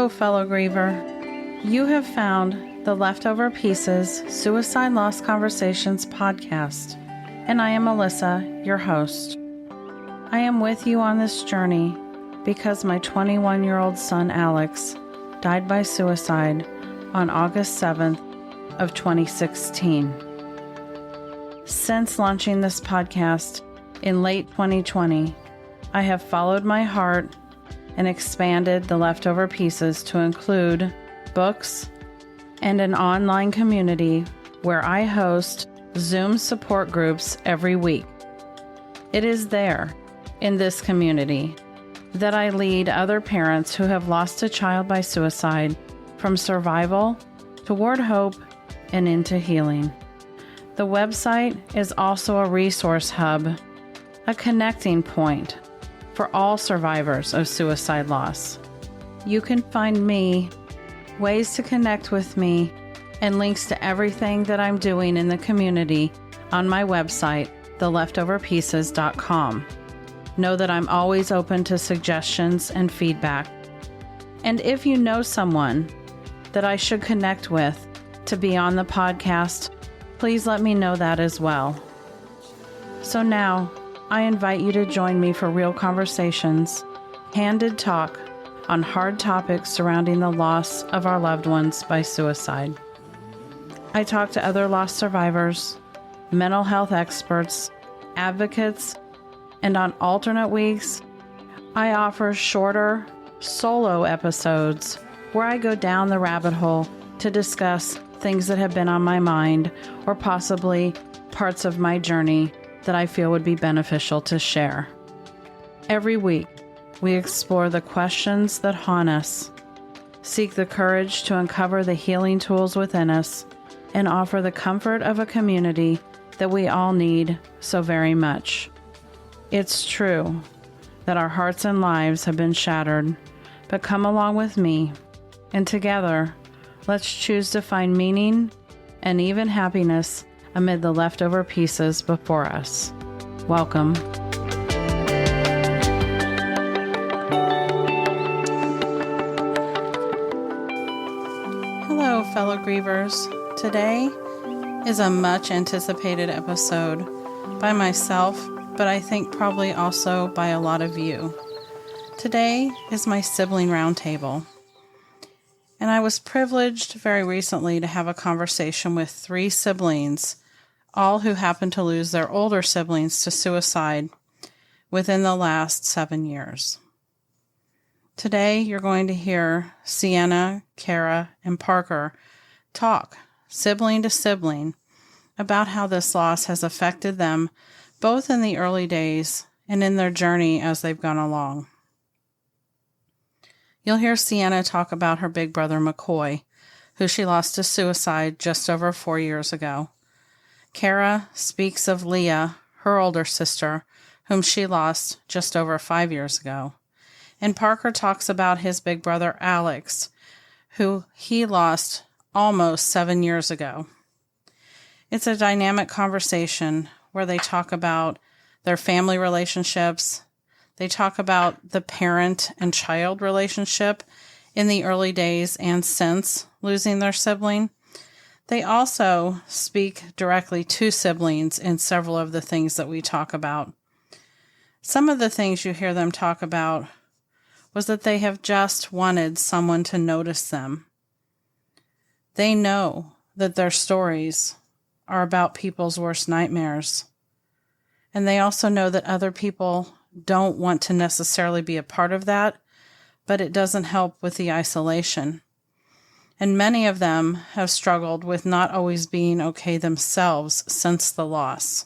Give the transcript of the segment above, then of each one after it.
Hello, fellow griever. You have found the Leftover Pieces Suicide Loss Conversations podcast, and I am Melissa, your host. I am with you on this journey because my 21-year-old son, Alex, died by suicide on August 7th of 2016. Since launching this podcast in late 2020, I have followed my heart and expanded the Leftover Pieces to include books and an online community where I host Zoom support groups every week. It is there, in this community, that I lead other parents who have lost a child by suicide from survival toward hope and into healing. The website is also a resource hub, a connecting point for all survivors of suicide loss. You can find me, ways to connect with me, and links to everything that I'm doing in the community on my website, theleftoverpieces.com. Know that I'm always open to suggestions and feedback. And if you know someone that I should connect with to be on the podcast, please let me know that as well. So now, I invite you to join me for real conversations, candid talk on hard topics surrounding the loss of our loved ones by suicide. I talk to other loss survivors, mental health experts, advocates, and on alternate weeks, I offer shorter, solo episodes where I go down the rabbit hole to discuss things that have been on my mind or possibly parts of my journey that I feel would be beneficial to share. Every week, we explore the questions that haunt us, seek the courage to uncover the healing tools within us, and offer the comfort of a community that we all need so very much. It's true that our hearts and lives have been shattered, but come along with me, and together, let's choose to find meaning and even happiness amid the leftover pieces before us. Welcome. Hello, fellow grievers. Today is a much anticipated episode by myself, but I think probably also by a lot of you. Today is my Sibling Roundtable. And I was privileged very recently to have a conversation with 3 siblings, all who happened to lose their older siblings to suicide within the last 7 years. Today, you're going to hear Sienna, Cara, and Parker talk, sibling to sibling, about how this loss has affected them both in the early days and in their journey as they've gone along. You'll hear Sienna talk about her big brother, Macoy, who she lost to suicide just over 4 years ago. Cara speaks of Leah, her older sister, whom she lost just over 5 years ago. And Parker talks about his big brother, Alex, who he lost almost 7 years ago. It's a dynamic conversation where they talk about their family relationships. They talk about the parent and child relationship in the early days and since losing their sibling. They also speak directly to siblings in several of the things that we talk about. Some of the things you hear them talk about was that they have just wanted someone to notice them. They know that their stories are about people's worst nightmares. And they also know that other people don't want to necessarily be a part of that, but it doesn't help with the isolation. And many of them have struggled with not always being okay themselves since the loss.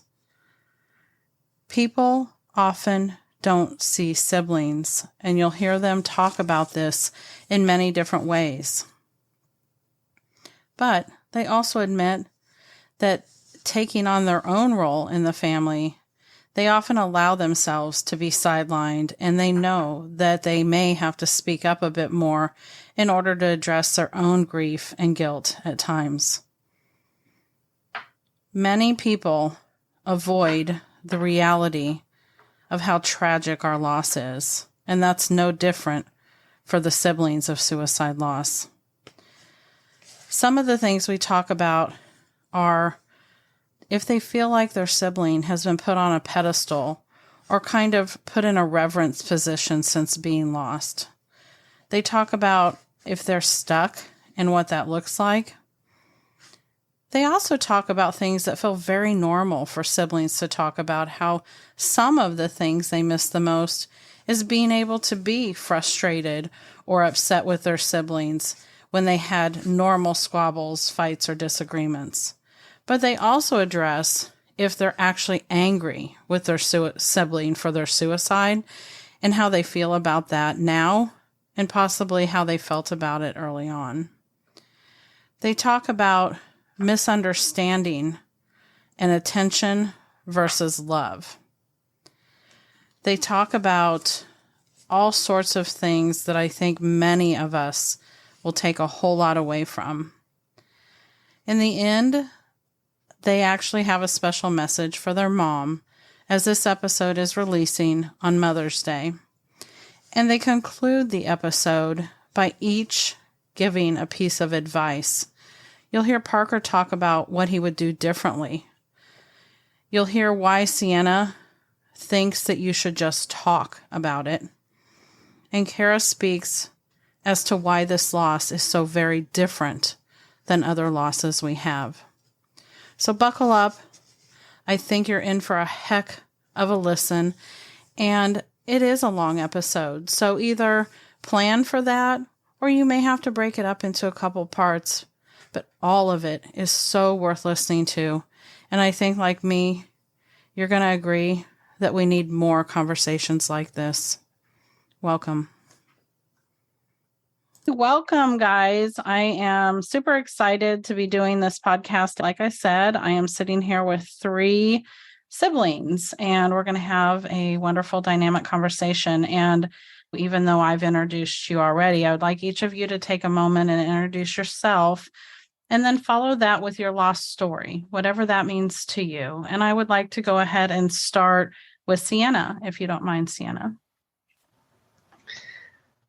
People often don't see siblings, and you'll hear them talk about this in many different ways. But they also admit that taking on their own role in the family, they often allow themselves to be sidelined, and they know that they may have to speak up a bit more in order to address their own grief and guilt at times. Many people avoid the reality of how tragic our loss is, and that's no different for the siblings of suicide loss. Some of the things we talk about are if they feel like their sibling has been put on a pedestal or kind of put in a reverence position since being lost. They talk about if they're stuck and what that looks like. They also talk about things that feel very normal for siblings to talk about, how some of the things they miss the most is being able to be frustrated or upset with their siblings when they had normal squabbles, fights, or disagreements. But they also address if they're actually angry with their sibling for their suicide and how they feel about that now and possibly how they felt about it early on. They talk about misunderstanding and attention versus love. They talk about all sorts of things that I think many of us will take a whole lot away from. In the end, they actually have a special message for their mom as this episode is releasing on Mother's Day. And they conclude the episode by each giving a piece of advice. You'll hear Parker talk about what he would do differently. You'll hear why Sienna thinks that you should just talk about it. And Cara speaks as to why this loss is so very different than other losses we have. So buckle up. I think you're in for a heck of a listen. And it is a long episode. So either plan for that or you may have to break it up into a couple parts. But all of it is so worth listening to. And I think, like me, you're going to agree that we need more conversations like this. Welcome. Welcome, guys. I am super excited to be doing this podcast. Like I said, I am sitting here with 3 siblings, and we're going to have a wonderful dynamic conversation. And even though I've introduced you already, I would like each of you to take a moment and introduce yourself. And then follow that with your lost story, whatever that means to you. And I would like to go ahead and start with Sienna, if you don't mind, Sienna.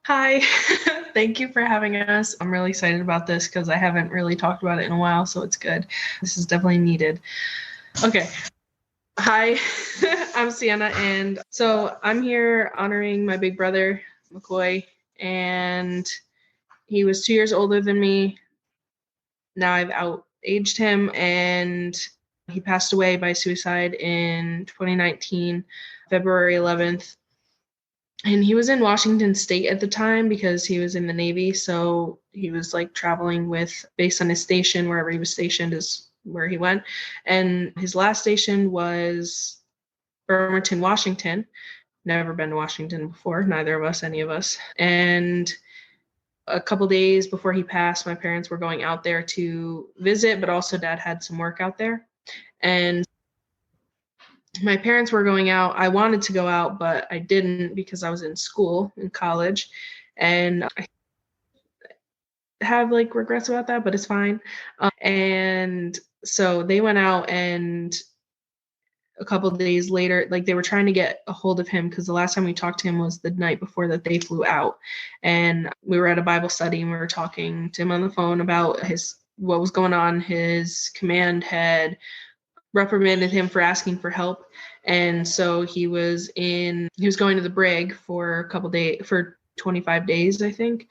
Hi, thank you for having us. I'm really excited about this because I haven't really talked about it in a while, so it's good. This is definitely needed. Okay. Hi, I'm Sienna, and so I'm here honoring my big brother, Macoy, and he was 2 years older than me. Now I've out-aged him, and he passed away by suicide in 2019, February 11th. And he was in Washington State at the time because he was in the Navy. So he was like traveling based on his station, wherever he was stationed is where he went. And his last station was Bremerton, Washington. Never been to Washington before, neither of us, any of us. And a couple days before he passed, my parents were going out there to visit, but also Dad had some work out there. And my parents were going out. I wanted to go out, but I didn't because I was in school, in college. And I have like regrets about that, but it's fine. And so they went out, and a couple of days later, like they were trying to get a hold of him because the last time we talked to him was the night before that they flew out. And we were at a Bible study and we were talking to him on the phone about what was going on. His command had reprimanded him for asking for help. And so he was going to the brig for a couple days, for 25 days, I think,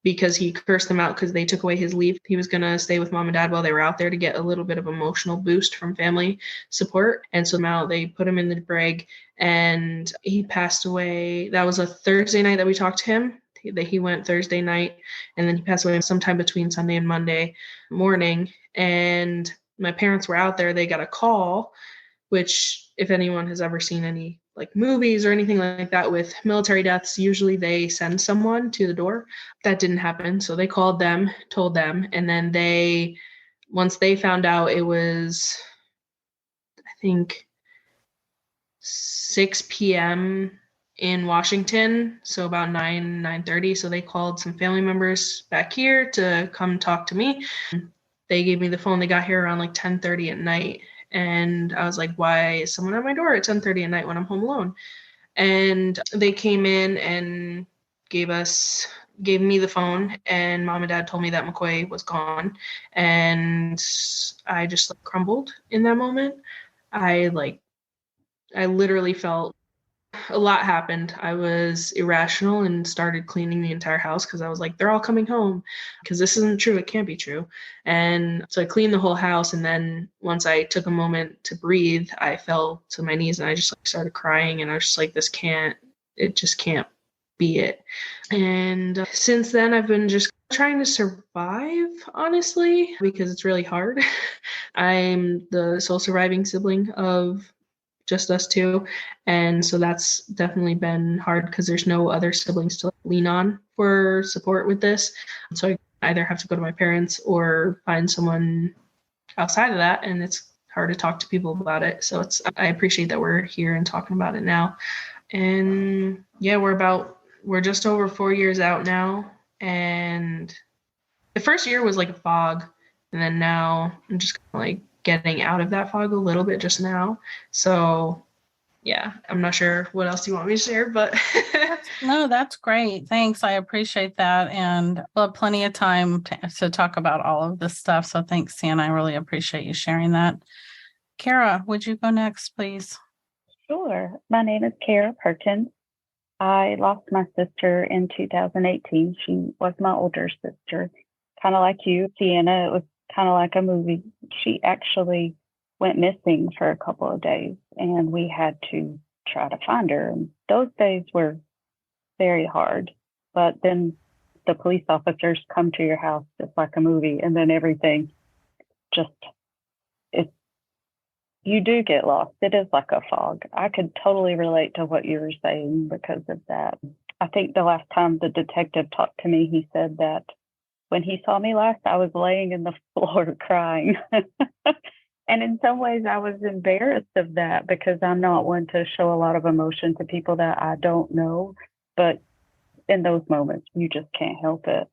because he cursed them out because they took away his leave. He was going to stay with Mom and Dad while they were out there to get a little bit of emotional boost from family support. And so now they put him in the brig, and he passed away. That was a Thursday night that we talked to him. He went Thursday night, and then he passed away sometime between Sunday and Monday morning. And my parents were out there. They got a call, which if anyone has ever seen any like movies or anything like that with military deaths, usually they send someone to the door. That didn't happen. So they called them, told them, and then once they found out, it was, I think, 6 p.m. in Washington, so about 9:30. So they called some family members back here to come talk to me. They gave me the phone. They got here around like 10:30 at night. And I was like, why is someone at my door at 10:30 at night when I'm home alone? And they came in and gave us gave me the phone, and mom and dad told me that Macoy was gone, and I just like crumbled in that moment. I literally felt a lot happened. I was irrational and started cleaning the entire house because I was like, they're all coming home because this isn't true. It can't be true. And so I cleaned the whole house. And then once I took a moment to breathe, I fell to my knees and I just like started crying. And I was just like, it just can't be it. And since then, I've been just trying to survive, honestly, because it's really hard. I'm the sole surviving sibling of just us two. And so that's definitely been hard because there's no other siblings to lean on for support with this. So I either have to go to my parents or find someone outside of that. And it's hard to talk to people about it. So I appreciate that we're here and talking about it now. And yeah, we're just over 4 years out now. And the first year was like a fog. And then now I'm just kind of like getting out of that fog a little bit just now. So yeah, I'm not sure what else you want me to share, but No, that's great. Thanks. I appreciate that. And we'll have plenty of time to talk about all of this stuff. So thanks, Sienna. I really appreciate you sharing that. Cara, would you go next, please? Sure. My name is Cara Perkins. I lost my sister in 2018. She was my older sister. Kind of like you, Sienna, it was kind of like a movie. She actually went missing for a couple of days, and we had to try to find her. And those days were very hard. But then the police officers come to your house just like a movie, and then everything just, it, you do get lost. It is like a fog. I could totally relate to what you were saying because of that. I think the last time the detective talked to me, he said that when he saw me last, I was laying in the floor crying. And in some ways, I was embarrassed of that because I'm not one to show a lot of emotion to people that I don't know. But in those moments, you just can't help it.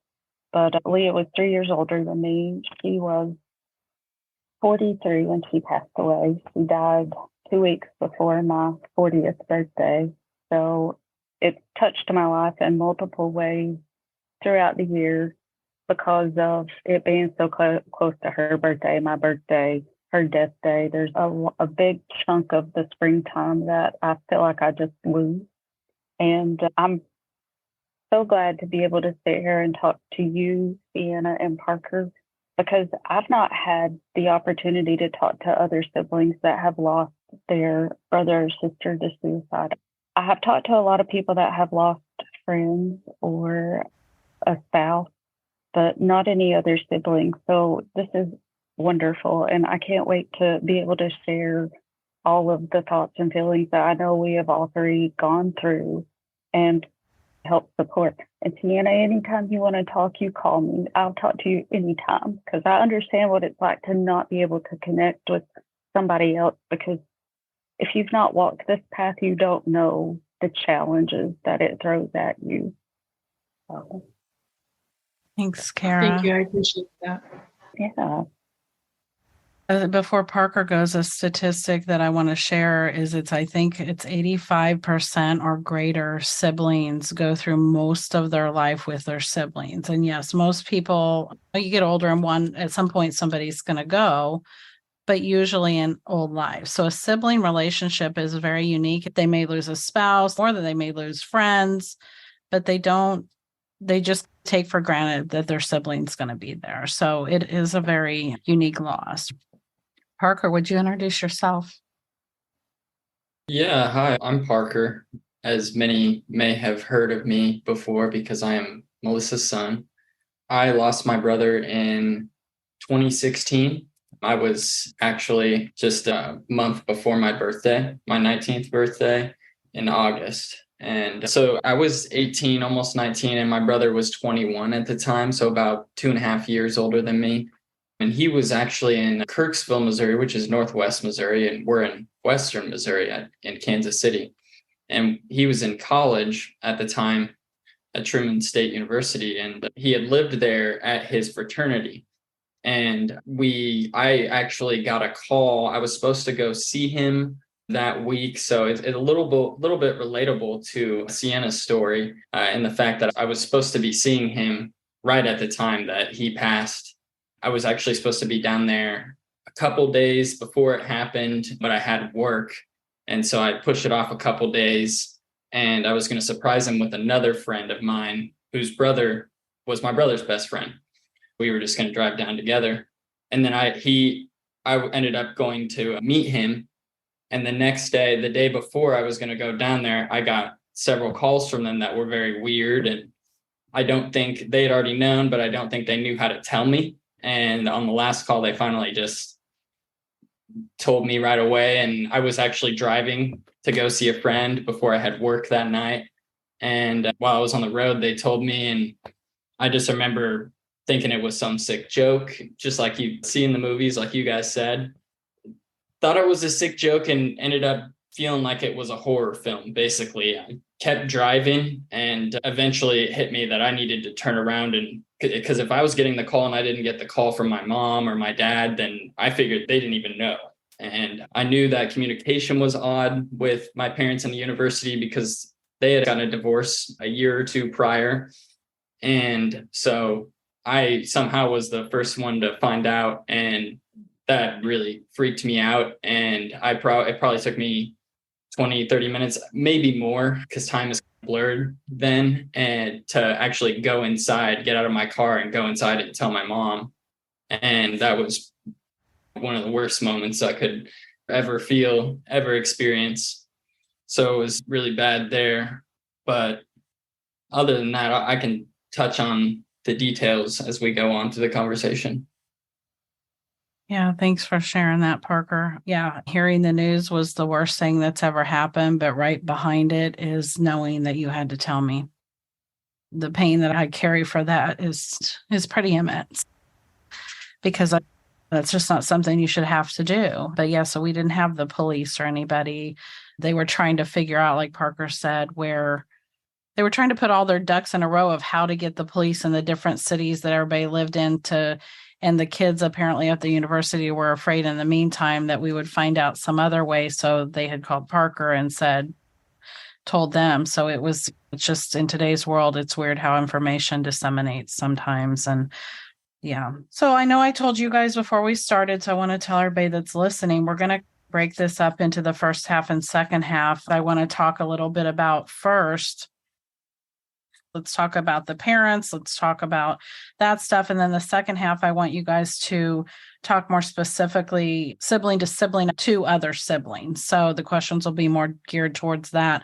But Leah was 3 years older than me. She was 43 when she passed away. She died 2 weeks before my 40th birthday. So it touched my life in multiple ways throughout the year because of it being so close to her birthday, my birthday, her death day. There's a big chunk of the springtime that I feel like I just lose. And I'm so glad to be able to sit here and talk to you, Sienna and Parker, because I've not had the opportunity to talk to other siblings that have lost their brother or sister to suicide. I have talked to a lot of people that have lost friends or a spouse, but not any other siblings. So this is wonderful. And I can't wait to be able to share all of the thoughts and feelings that I know we have all three gone through and help support. And Sienna, anytime you want to talk, you call me. I'll talk to you anytime because I understand what it's like to not be able to connect with somebody else because if you've not walked this path, you don't know the challenges that it throws at you. So, Thanks, Cara. Thank you. I appreciate that. yeah. Before Parker goes, a statistic that I want to share is I think it's 85% or greater siblings go through most of their life with their siblings. And yes, most people, you get older and at some point somebody's going to go, but usually in old life. So a sibling relationship is very unique. They may lose a spouse or they may lose friends, but they just take for granted that their sibling's going to be there. So it is a very unique loss. Parker, would you introduce yourself? Yeah, hi, I'm Parker. As many may have heard of me before because I am Melissa's son. I lost my brother in 2016. I was actually just a month before my birthday, my 19th birthday in August. And so I was 18, almost 19, and my brother was 21 at the time, so about 2.5 years older than me. And he was actually in Kirksville, Missouri, which is northwest Missouri, and we're in western Missouri in Kansas City. And he was in college at the time at Truman State University, and he had lived there at his fraternity. And I actually got a call. I was supposed to go see him that week. So it's a little bit relatable to Sienna's story, and the fact that I was supposed to be seeing him right at the time that he passed. I was actually supposed to be down there a couple days before it happened, but I had work. And so I pushed it off a couple days, and I was going to surprise him with another friend of mine whose brother was my brother's best friend. We were just going to drive down together. And then I ended up going to meet him. And the next day, the day before I was going to go down there, I got several calls from them that were very weird. And I don't think they had already known, but I don't think they knew how to tell me. And on the last call, they finally just told me right away. And I was actually driving to go see a friend before I had work that night. And while I was on the road, they told me, and I just remember thinking it was some sick joke, just like you see in the movies, like you guys said. Thought it was a sick joke and ended up feeling like it was a horror film, basically. I kept driving, and eventually it hit me that I needed to turn around, and because if I was getting the call and I didn't get the call from my mom or my dad, then I figured they didn't even know. And I knew that communication was odd with my parents in the university because they had gotten a divorce a year or two prior. And so I somehow was the first one to find out, and that really freaked me out. And it probably took me 20, 30 minutes, maybe more, because time is blurred then, and to actually go inside, get out of my car and go inside and tell my mom. And that was one of the worst moments I could ever feel, ever experience. So it was really bad there. But other than that, I can touch on the details as we go on to the conversation. Yeah, thanks for sharing that, Parker. Yeah, hearing the news was the worst thing that's ever happened, but right behind it is knowing that you had to tell me. The pain that I carry for that is pretty immense, because that's just not something you should have to do. But yeah, so we didn't have the police or anybody. They were trying to figure out, like Parker said, where they were trying to put all their ducks in a row of how to get the police in the different cities that everybody lived in to. And the kids apparently at the university were afraid in the meantime that we would find out some other way. So they had called Parker and told them. So it's just, in today's world, it's weird how information disseminates sometimes. And yeah. So I know I told you guys before we started, so I want to tell everybody that's listening, we're going to break this up into the first half and second half. I want to talk a little bit about first. Let's talk about the parents. Let's talk about that stuff. And then the second half, I want you guys to talk more specifically sibling to sibling to other siblings. So the questions will be more geared towards that.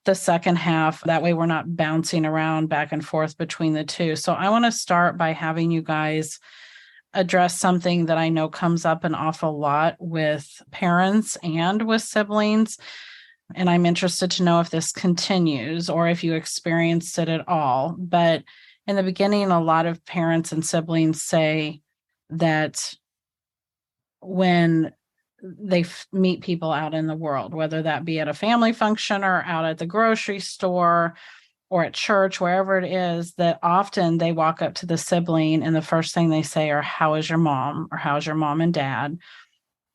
The second half, that way we're not bouncing around back and forth between the two. So I want to start by having you guys address something that I know comes up an awful lot with parents and with siblings. And I'm interested to know if this continues or if you experienced it at all. But in the beginning, a lot of parents and siblings say that when they meet people out in the world, whether that be at a family function or out at the grocery store or at church, wherever it is, that often they walk up to the sibling and the first thing they say are, "How is your mom?" or "How's your mom and dad?"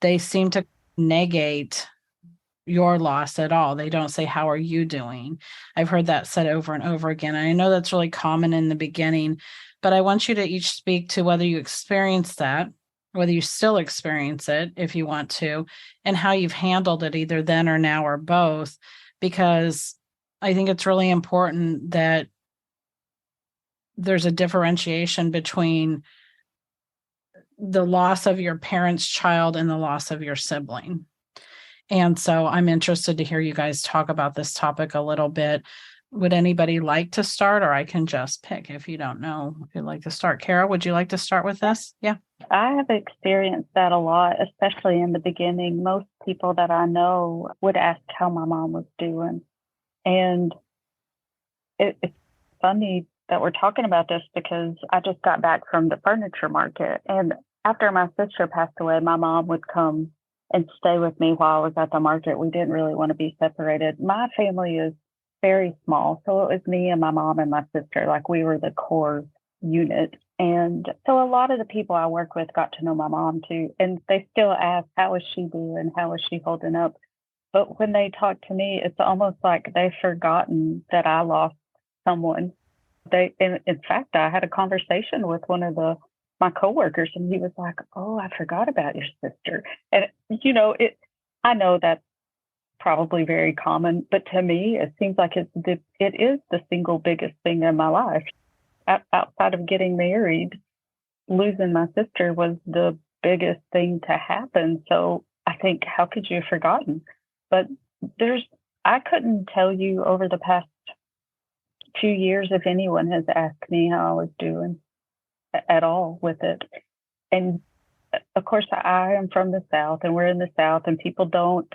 They seem to negate your loss at all. They don't say, "How are you doing?" I've heard that said over and over again. And I know that's really common in the beginning, but I want you to each speak to whether you experienced that, whether you still experience it if you want to, and how you've handled it either then or now or both, because I think it's really important that there's a differentiation between the loss of your parent's child and the loss of your sibling. And so I'm interested to hear you guys talk about this topic a little bit. Would anybody like to start, or I can just pick if you don't know if you'd like to start? Cara, would you like to start with this? Yeah. I have experienced that a lot, especially in the beginning. Most people that I know would ask how my mom was doing. And it's funny that we're talking about this because I just got back from the furniture market. And after my sister passed away, my mom would come and stay with me while I was at the market. We didn't really want to be separated. My family is very small. So it was me and my mom and my sister. Like, we were the core unit. And so a lot of the people I work with got to know my mom too. And they still ask, "How is she doing? How is she holding up?" But when they talk to me, it's almost like they've forgotten that I lost someone. In fact, I had a conversation with one of my coworkers, and he was like, "Oh, I forgot about your sister." And I know that's probably very common, but to me, it seems like it is the single biggest thing in my life. Outside of getting married, losing my sister was the biggest thing to happen. So I think, how could you have forgotten? But I couldn't tell you over the past 2 years if anyone has asked me how I was doing at all with it. And of course, I am from the South, and we're in the South, and people don't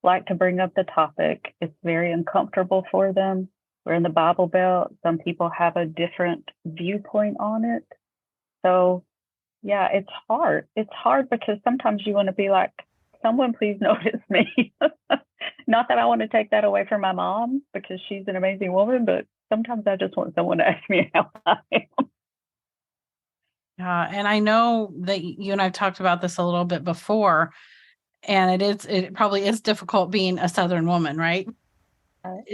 like to bring up the topic. It's very uncomfortable for them. We're in the Bible Belt. Some people have a different viewpoint on it. So, yeah, it's hard. It's hard because sometimes you want to be like, someone please notice me. Not that I want to take that away from my mom because she's an amazing woman, but sometimes I just want someone to ask me how I am. And I know that you and I've talked about this a little bit before, and it probably is difficult being a Southern woman, right?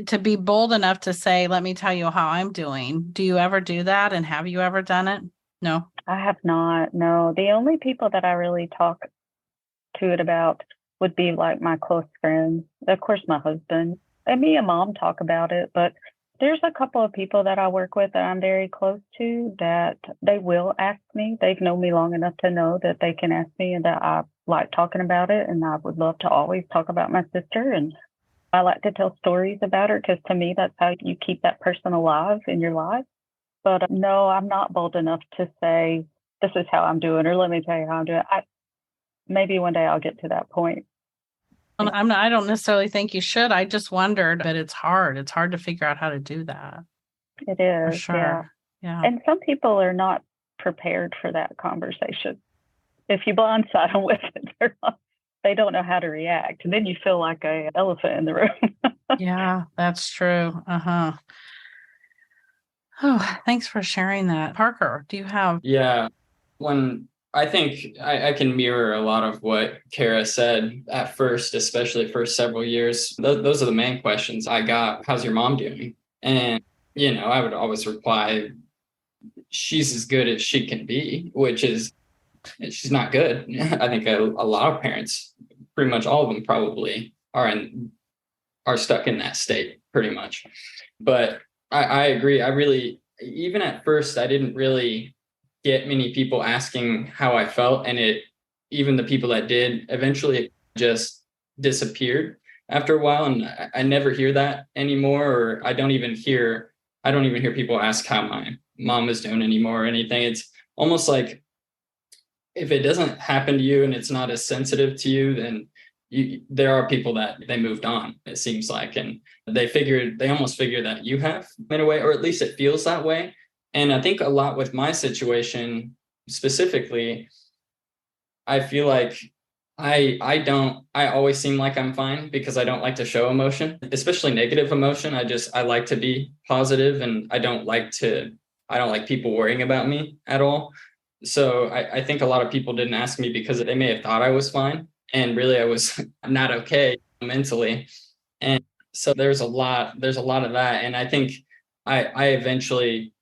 To be bold enough to say, let me tell you how I'm doing. Do you ever do that? And have you ever done it? No. I have not. No. The only people that I really talk to it about would be like my close friends. Of course, my husband and me and mom talk about it, but there's a couple of people that I work with that I'm very close to that they will ask me. They've known me long enough to know that they can ask me and that I like talking about it. And I would love to always talk about my sister. And I like to tell stories about her because to me, that's how you keep that person alive in your life. But no, I'm not bold enough to say, this is how I'm doing, or let me tell you how I'm doing. Maybe one day I'll get to that point. I don't necessarily think you should. I just wondered, but it's hard. It's hard to figure out how to do that. It is. For sure. Yeah. And some people are not prepared for that conversation. If you blindside them with it, they don't know how to react. And then you feel like an elephant in the room. Yeah, that's true. Uh-huh. Oh, thanks for sharing that. Parker, do you have? Yeah. I think I can mirror a lot of what Cara said at first, especially for several years. Those are the main questions I got. How's your mom doing? And, I would always reply, she's as good as she can be, which is, she's not good. I think a lot of parents, pretty much all of them probably are stuck in that state pretty much. But I agree. Even at first, I didn't really get many people asking how I felt, and even the people that did, eventually it just disappeared after a while, and I never hear that anymore. Or I don't even hear people ask how my mom is doing anymore or anything. It's almost like if it doesn't happen to you and it's not as sensitive to you, then there are people that they moved on, it seems like, and they almost figure that you have in a way, or at least it feels that way. And I think a lot with my situation specifically, I feel like I always seem like I'm fine because I don't like to show emotion, especially negative emotion. I like to be positive, and I don't like people worrying about me at all. So I think a lot of people didn't ask me because they may have thought I was fine, and really I was not okay mentally. And so there's a lot of that. And I think I eventually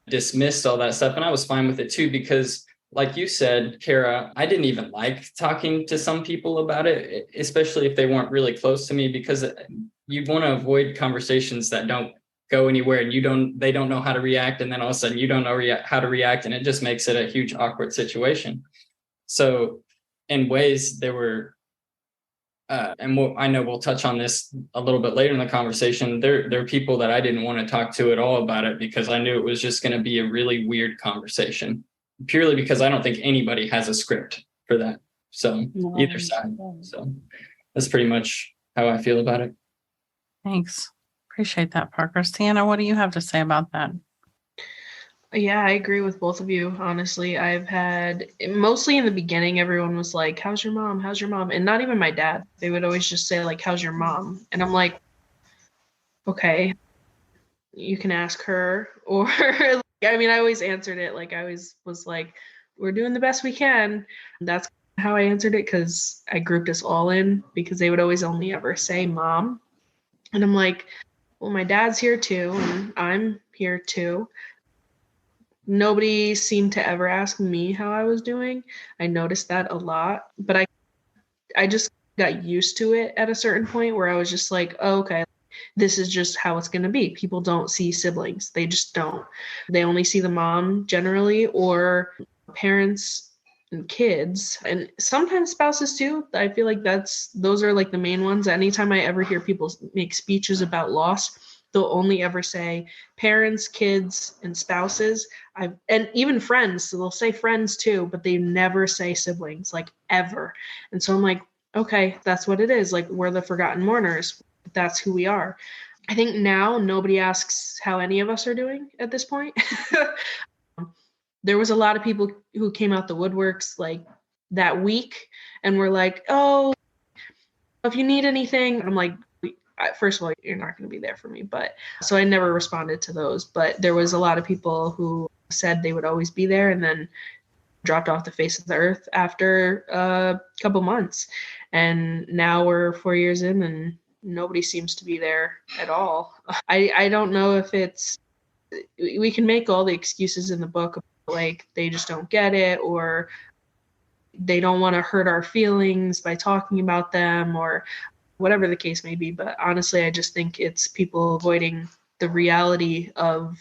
dismissed all that stuff, and I was fine with it too, because like you said, Cara, I didn't even like talking to some people about it, especially if they weren't really close to me, because you want to avoid conversations that don't go anywhere and they don't know how to react. And then all of a sudden you don't know how to react. And it just makes it a huge awkward situation. So in ways there were, I know we'll touch on this a little bit later in the conversation. There are people that I didn't want to talk to at all about it because I knew it was just going to be a really weird conversation, purely because I don't think anybody has a script for that. So either side. So that's pretty much how I feel about it. Thanks. Appreciate that, Parker. Sienna, what do you have to say about that? Yeah, I agree with both of you. Honestly, I've had mostly in the beginning, everyone was like, how's your mom? How's your mom? And not even my dad. They would always just say, like, how's your mom? And I'm like, okay, you can ask her. Or, I always answered it. Like, I always was like, we're doing the best we can. That's how I answered it because I grouped us all in because they would always only ever say mom. And I'm like, well, my dad's here too, and I'm here too. Nobody seemed to ever ask me how I was doing. I noticed that a lot, but I just got used to it at a certain point where I was just like, oh, okay, this is just how it's going to be. People don't see siblings. They just don't. They only see the mom generally, or parents and kids, and sometimes spouses too. I feel like those are like the main ones. Anytime I ever hear people make speeches about loss, they'll only ever say parents, kids, and spouses. And even friends. So they'll say friends too, but they never say siblings, like ever. And so I'm like, okay, that's what it is. Like, we're the forgotten mourners. That's who we are. I think now nobody asks how any of us are doing at this point. There was a lot of people who came out the woodworks like that week and were like, oh, if you need anything. I'm like, first of all, you're not going to be there for me. But so I never responded to those. But there was a lot of people who said they would always be there and then dropped off the face of the earth after a couple months. And now we're 4 years in and nobody seems to be there at all. I don't know if we can make all the excuses in the book, like they just don't get it, or they don't want to hurt our feelings by talking about them, or whatever the case may be. But honestly, I just think it's people avoiding the reality of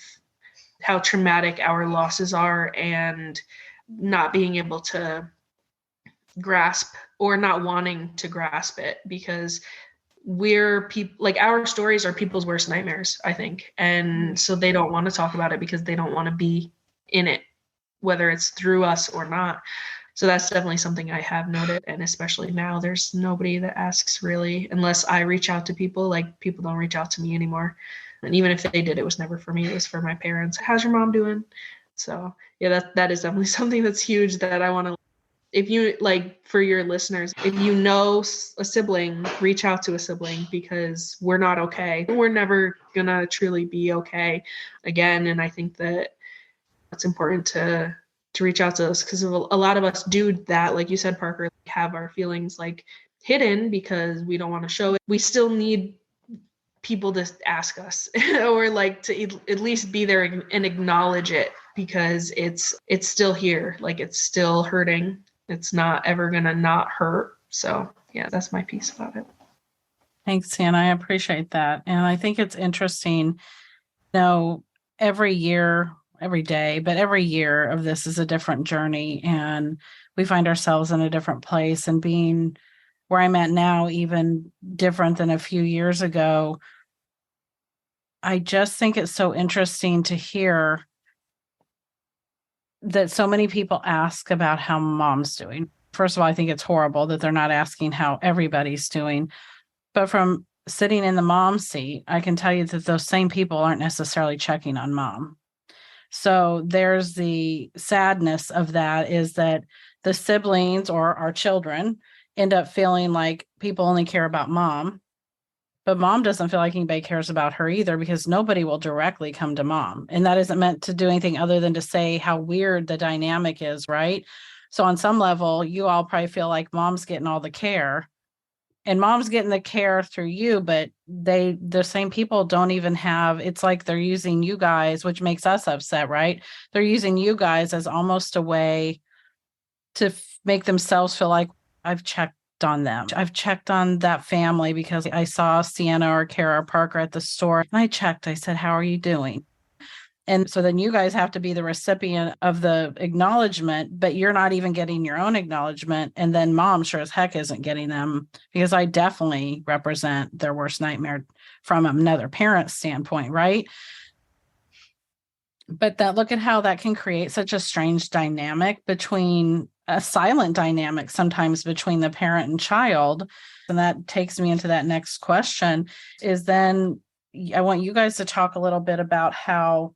how traumatic our losses are and not being able to grasp or not wanting to grasp it, because like our stories are people's worst nightmares, I think. And so they don't want to talk about it because they don't want to be in it, whether it's through us or not. So that's definitely something I have noted. And especially now, there's nobody that asks really, unless I reach out to people. Like, people don't reach out to me anymore. And even if they did, it was never for me. It was for my parents. How's your mom doing? So yeah, that is definitely something that's huge that I want to, if you, like, for your listeners, if you know a sibling, reach out to a sibling, because we're not okay. We're never gonna truly be okay again. And I think that it's important to reach out to us, because a lot of us do that, like you said, Parker, have our feelings like hidden because we don't want to show it. We still need people to ask us or like to at least be there and acknowledge it, because it's still here. Like, it's still hurting. It's not ever gonna not hurt. So yeah, that's my piece about it. Thanks, Sienna. I appreciate that. And I think it's interesting, every year, every day, but every year of this is a different journey, and we find ourselves in a different place, and being where I'm at now, even different than a few years ago. I just think it's so interesting to hear that so many people ask about how mom's doing. First of all, I think it's horrible that they're not asking how everybody's doing. But from sitting in the mom seat, I can tell you that those same people aren't necessarily checking on mom. So there's the sadness of that, is that the siblings or our children end up feeling like people only care about mom. But mom doesn't feel like anybody cares about her either, because nobody will directly come to mom. And that isn't meant to do anything other than to say how weird the dynamic is, right? So on some level, you all probably feel like mom's getting all the care, and mom's getting the care through you, but the same people don't even have, it's like they're using you guys, which makes us upset, right? They're using you guys as almost a way to make themselves feel like, I've checked on them. I've checked on that family because I saw Sienna or Cara or Parker at the store. And I checked. I said, how are you doing? And so then you guys have to be the recipient of the acknowledgement, but you're not even getting your own acknowledgement. And then mom sure as heck isn't getting them, because I definitely represent their worst nightmare from another parent's standpoint, right? But look at how that can create such a strange dynamic, between a silent dynamic sometimes between the parent and child. And that takes me into that next question, is then I want you guys to talk a little bit about how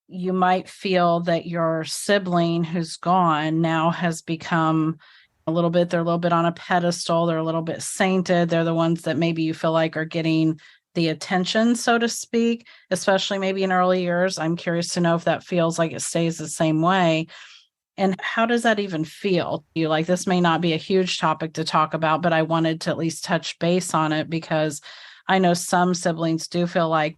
you might feel that your sibling who's gone now has become they're a little bit on a pedestal. They're a little bit sainted. They're the ones that maybe you feel like are getting the attention, so to speak, especially maybe in early years. I'm curious to know if that feels like it stays the same way. And how does that even feel? You like, this may not be a huge topic to talk about, but I wanted to at least touch base on it because I know some siblings do feel like,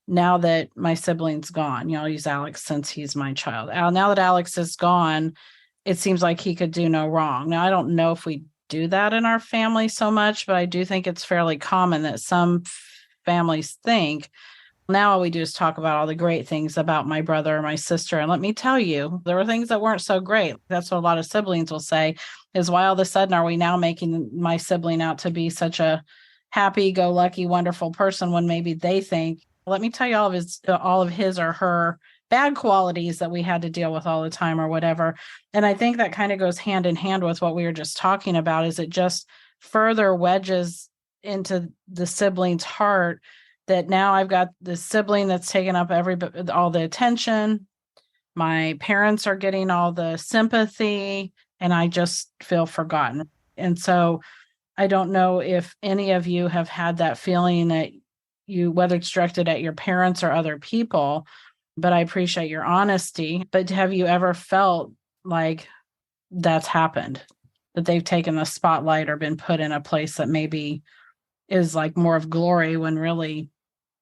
now that my sibling's gone, I'll use Alex since he's my child. Now that Alex is gone, it seems like he could do no wrong. Now, I don't know if we do that in our family so much, but I do think it's fairly common that some families think, now all we do is talk about all the great things about my brother or my sister. And let me tell you, there were things that weren't so great. That's what a lot of siblings will say, is why all of a sudden are we now making my sibling out to be such a happy-go-lucky, wonderful person when maybe they think, let me tell you all of his or her bad qualities that we had to deal with all the time or whatever. And I think that kind of goes hand in hand with what we were just talking about, is it just further wedges into the sibling's heart that now I've got this sibling that's taking up all the attention. My parents are getting all the sympathy, and I just feel forgotten. And so I don't know if any of you have had that feeling that whether it's directed at your parents or other people, but I appreciate your honesty. But have you ever felt like that's happened, that they've taken the spotlight or been put in a place that maybe is like more of glory when really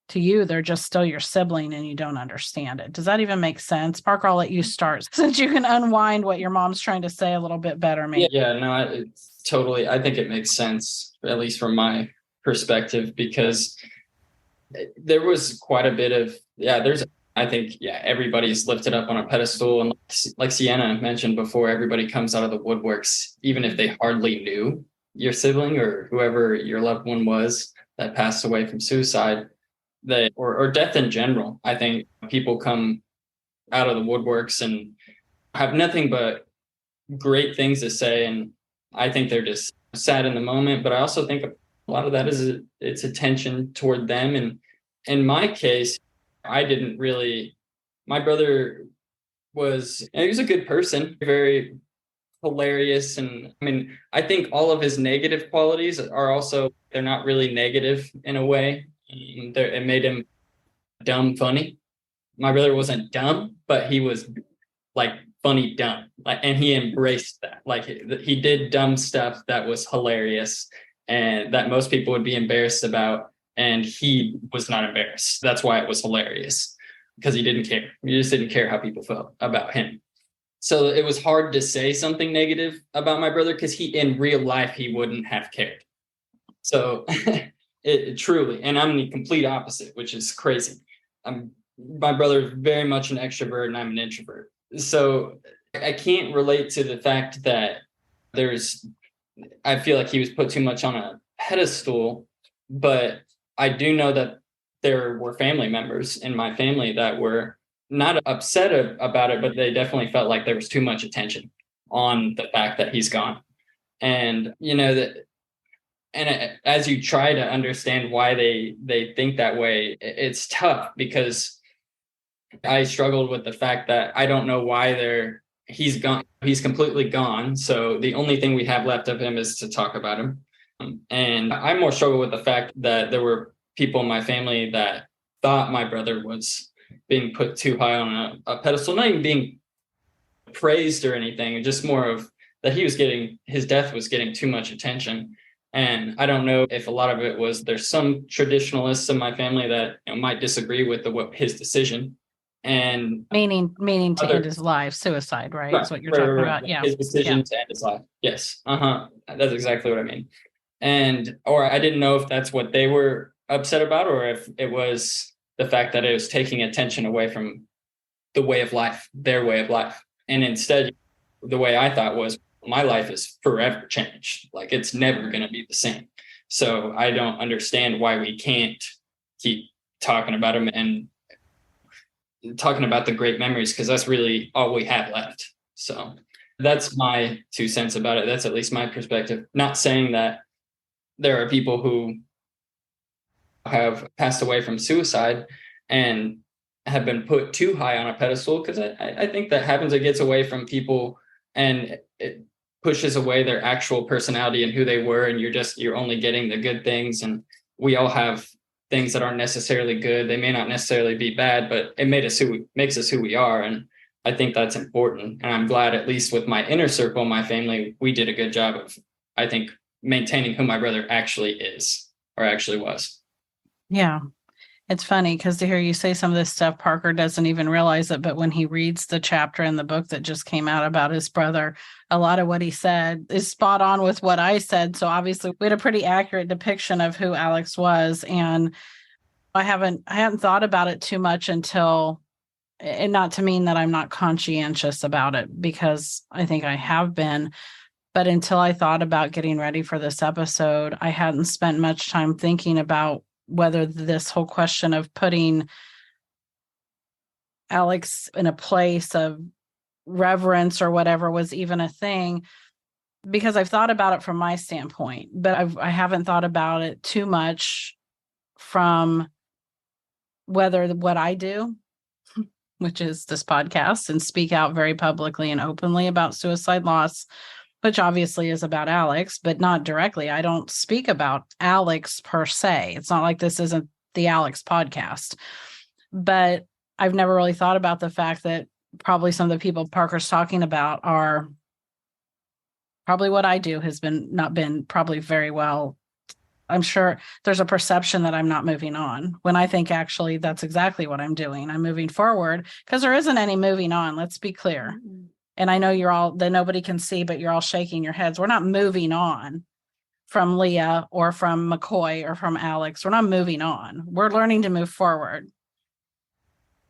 to you, they're just still your sibling and you don't understand it? Does that even make sense? Parker, I'll let you start since you can unwind what your mom's trying to say a little bit better, maybe. Yeah, no, it's totally, I think it makes sense, at least from my perspective, because there was quite a bit of, I think everybody's lifted up on a pedestal. And like Sienna mentioned before, everybody comes out of the woodworks, even if they hardly knew your sibling or whoever your loved one was that passed away from suicide, or death in general. I think people come out of the woodworks and have nothing but great things to say. And I think they're just sad in the moment. But I also think a lot of that is it's attention toward them. And in my case, I didn't really, my brother he was a good person, very hilarious. And I mean, I think all of his negative qualities are also, they're not really negative in a way. It made him dumb funny. My brother wasn't dumb, but he was like funny dumb. And he embraced that. Like he did dumb stuff that was hilarious and that most people would be embarrassed about. And he was not embarrassed. That's why it was hilarious, because he didn't care. He just didn't care how people felt about him. So it was hard to say something negative about my brother, because in real life, he wouldn't have cared. So it truly, and I'm the complete opposite, which is crazy. My brother is very much an extrovert and I'm an introvert. So I can't relate to the fact that I feel like he was put too much on a pedestal, but I do know that there were family members in my family that were not upset about it, but they definitely felt like there was too much attention on the fact that he's gone. And, as you try to understand why they think that way, it's tough, because I struggled with the fact that I don't know why he's gone. He's completely gone. So the only thing we have left of him is to talk about him. And I more struggle with the fact that there were people in my family that thought my brother was being put too high on a pedestal, not even being praised or anything, just more of that his death was getting too much attention. And I don't know if a lot of it was, there's some traditionalists in my family that might disagree with his decision. And meaning to end his life, suicide, right? That's what you're talking about. Yeah. His decision to end his life. Yes. That's exactly what I mean. Or I didn't know if that's what they were upset about, or if it was the fact that it was taking attention away from their way of life. And instead, the way I thought was, my life is forever changed. Like, it's never going to be the same. So I don't understand why we can't keep talking about him and talking about the great memories, because that's really all we have left. So that's my 2 cents about it. That's at least my perspective. Not saying that there are people who have passed away from suicide and have been put too high on a pedestal, because I think that happens. It gets away from people and it pushes away their actual personality and who they were. And you're only getting the good things. And we all have things that aren't necessarily good. They may not necessarily be bad, but it makes us who we are. And I think that's important. And I'm glad, at least with my inner circle, my family, we did a good job of, I think, maintaining who my brother actually is or actually was. Yeah. It's funny because to hear you say some of this stuff, Parker doesn't even realize it. But when he reads the chapter in the book that just came out about his brother, a lot of what he said is spot on with what I said. So obviously we had a pretty accurate depiction of who Alex was. And I hadn't thought about it too much until, and not to mean that I'm not conscientious about it, because I think I have been, but until I thought about getting ready for this episode, I hadn't spent much time thinking about whether this whole question of putting Alex in a place of reverence or whatever was even a thing, because I've thought about it from my standpoint, but I haven't thought about it too much from whether what I do, which is this podcast and speak out very publicly and openly about suicide loss, which obviously is about Alex, but not directly. I don't speak about Alex per se. It's not like this isn't the Alex podcast, but I've never really thought about the fact that probably some of the people Parker's talking about are probably what I do has not been probably very well. I'm sure there's a perception that I'm not moving on, when I think actually that's exactly what I'm doing. I'm moving forward, because there isn't any moving on. Let's be clear. Mm-hmm. And I know you're all, that nobody can see, but you're all shaking your heads. We're not moving on from Leah or from Macoy or from Alex. We're not moving on. We're learning to move forward.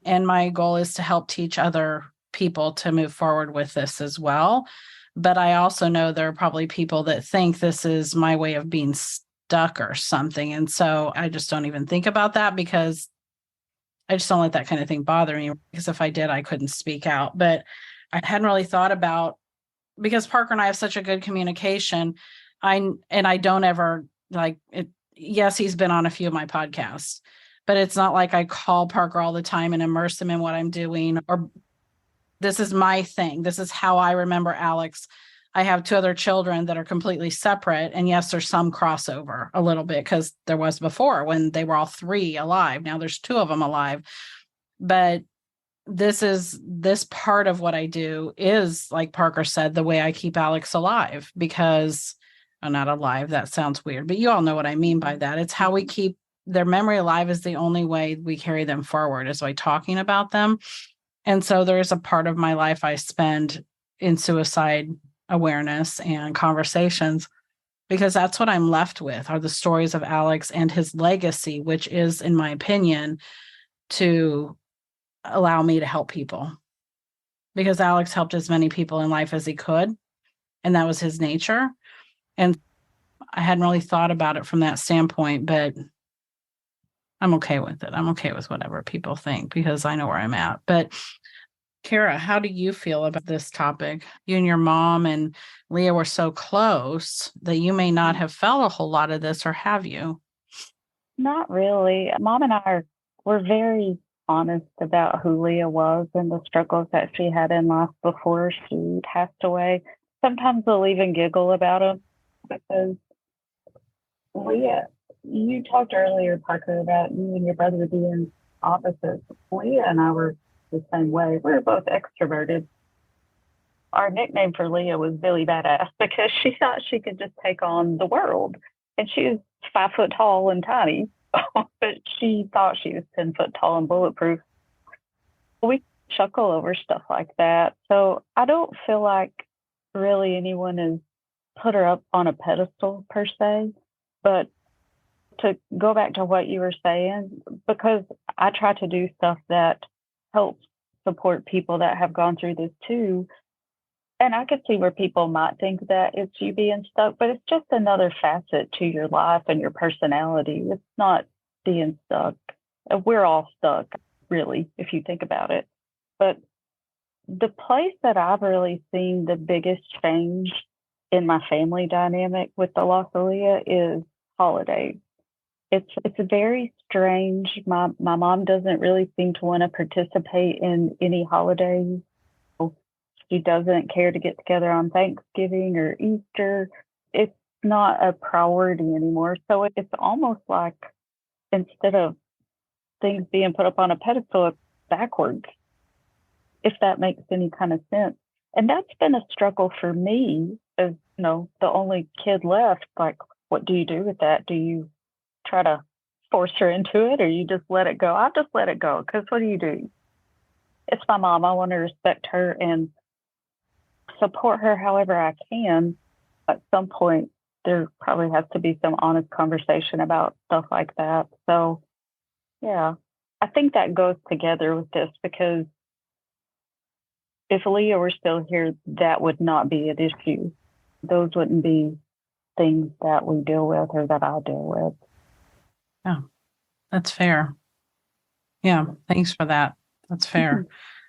And my goal is to help teach other people to move forward with this as well. But I also know there are probably people that think this is my way of being stuck or something. And so I just don't even think about that, because I just don't let that kind of thing bother me, because if I did, I couldn't speak out. But I hadn't really thought about, because Parker and I have such a good communication. I don't ever like it. Yes, he's been on a few of my podcasts, but it's not like I call Parker all the time and immerse him in what I'm doing, or this is my thing. This is how I remember Alex. I have 2 other children that are completely separate. And yes, there's some crossover a little bit, because there was before when they were all 3 alive. Now there's 2 of them alive. But this part of what I do is, like Parker said, the way I keep Alex alive, because not alive. That sounds weird, but you all know what I mean by that. It's how we keep their memory alive, is the only way we carry them forward, is by talking about them. And so there is a part of my life I spend in suicide awareness and conversations, because that's what I'm left with, are the stories of Alex and his legacy, which is, in my opinion, to allow me to help people, because Alex helped as many people in life as he could, and that was his nature. And I hadn't really thought about it from that standpoint, but I'm okay with it. I'm okay with whatever people think, because I know where I'm at. But Cara, how do you feel about this topic? You and your mom and Leah were so close that you may not have felt a whole lot of this, or have you? Not really. Mom and I were very honest about who Leah was and the struggles that she had in life before she passed away. Sometimes we'll even giggle about them, because Leah, you talked earlier, Parker, about you and your brother being opposites. Leah and I were the same way. We were both extroverted. Our nickname for Leah was Billy Badass, because she thought she could just take on the world. And she was 5 foot tall and tiny, but she thought she was 10 foot tall and bulletproof. We chuckle over stuff like that. So I don't feel like really anyone has put her up on a pedestal per se. But to go back to what you were saying, because I try to do stuff that helps support people that have gone through this too. And I could see where people might think that it's you being stuck, but it's just another facet to your life and your personality. It's not being stuck. We're all stuck, really, if you think about it. But the place that I've really seen the biggest change in my family dynamic with the loss of Leah is holidays. It's very strange. My mom doesn't really seem to want to participate in any holidays. She doesn't care to get together on Thanksgiving or Easter. It's not a priority anymore. So it's almost like, instead of things being put up on a pedestal, it's backwards. if that makes any kind of sense. And that's been a struggle for me as, the only kid left. Like, what do you do with that? Do you try to force her into it, or you just let it go? I just let it go, because what do? It's my mom. I want to respect her and support her however I can. At some point, there probably has to be some honest conversation about stuff like that. So, yeah, I think that goes together with this, because if Leah were still here, that would not be an issue. Those wouldn't be things that we deal with or that I deal with. Yeah, that's fair. Yeah, thanks for that. That's fair.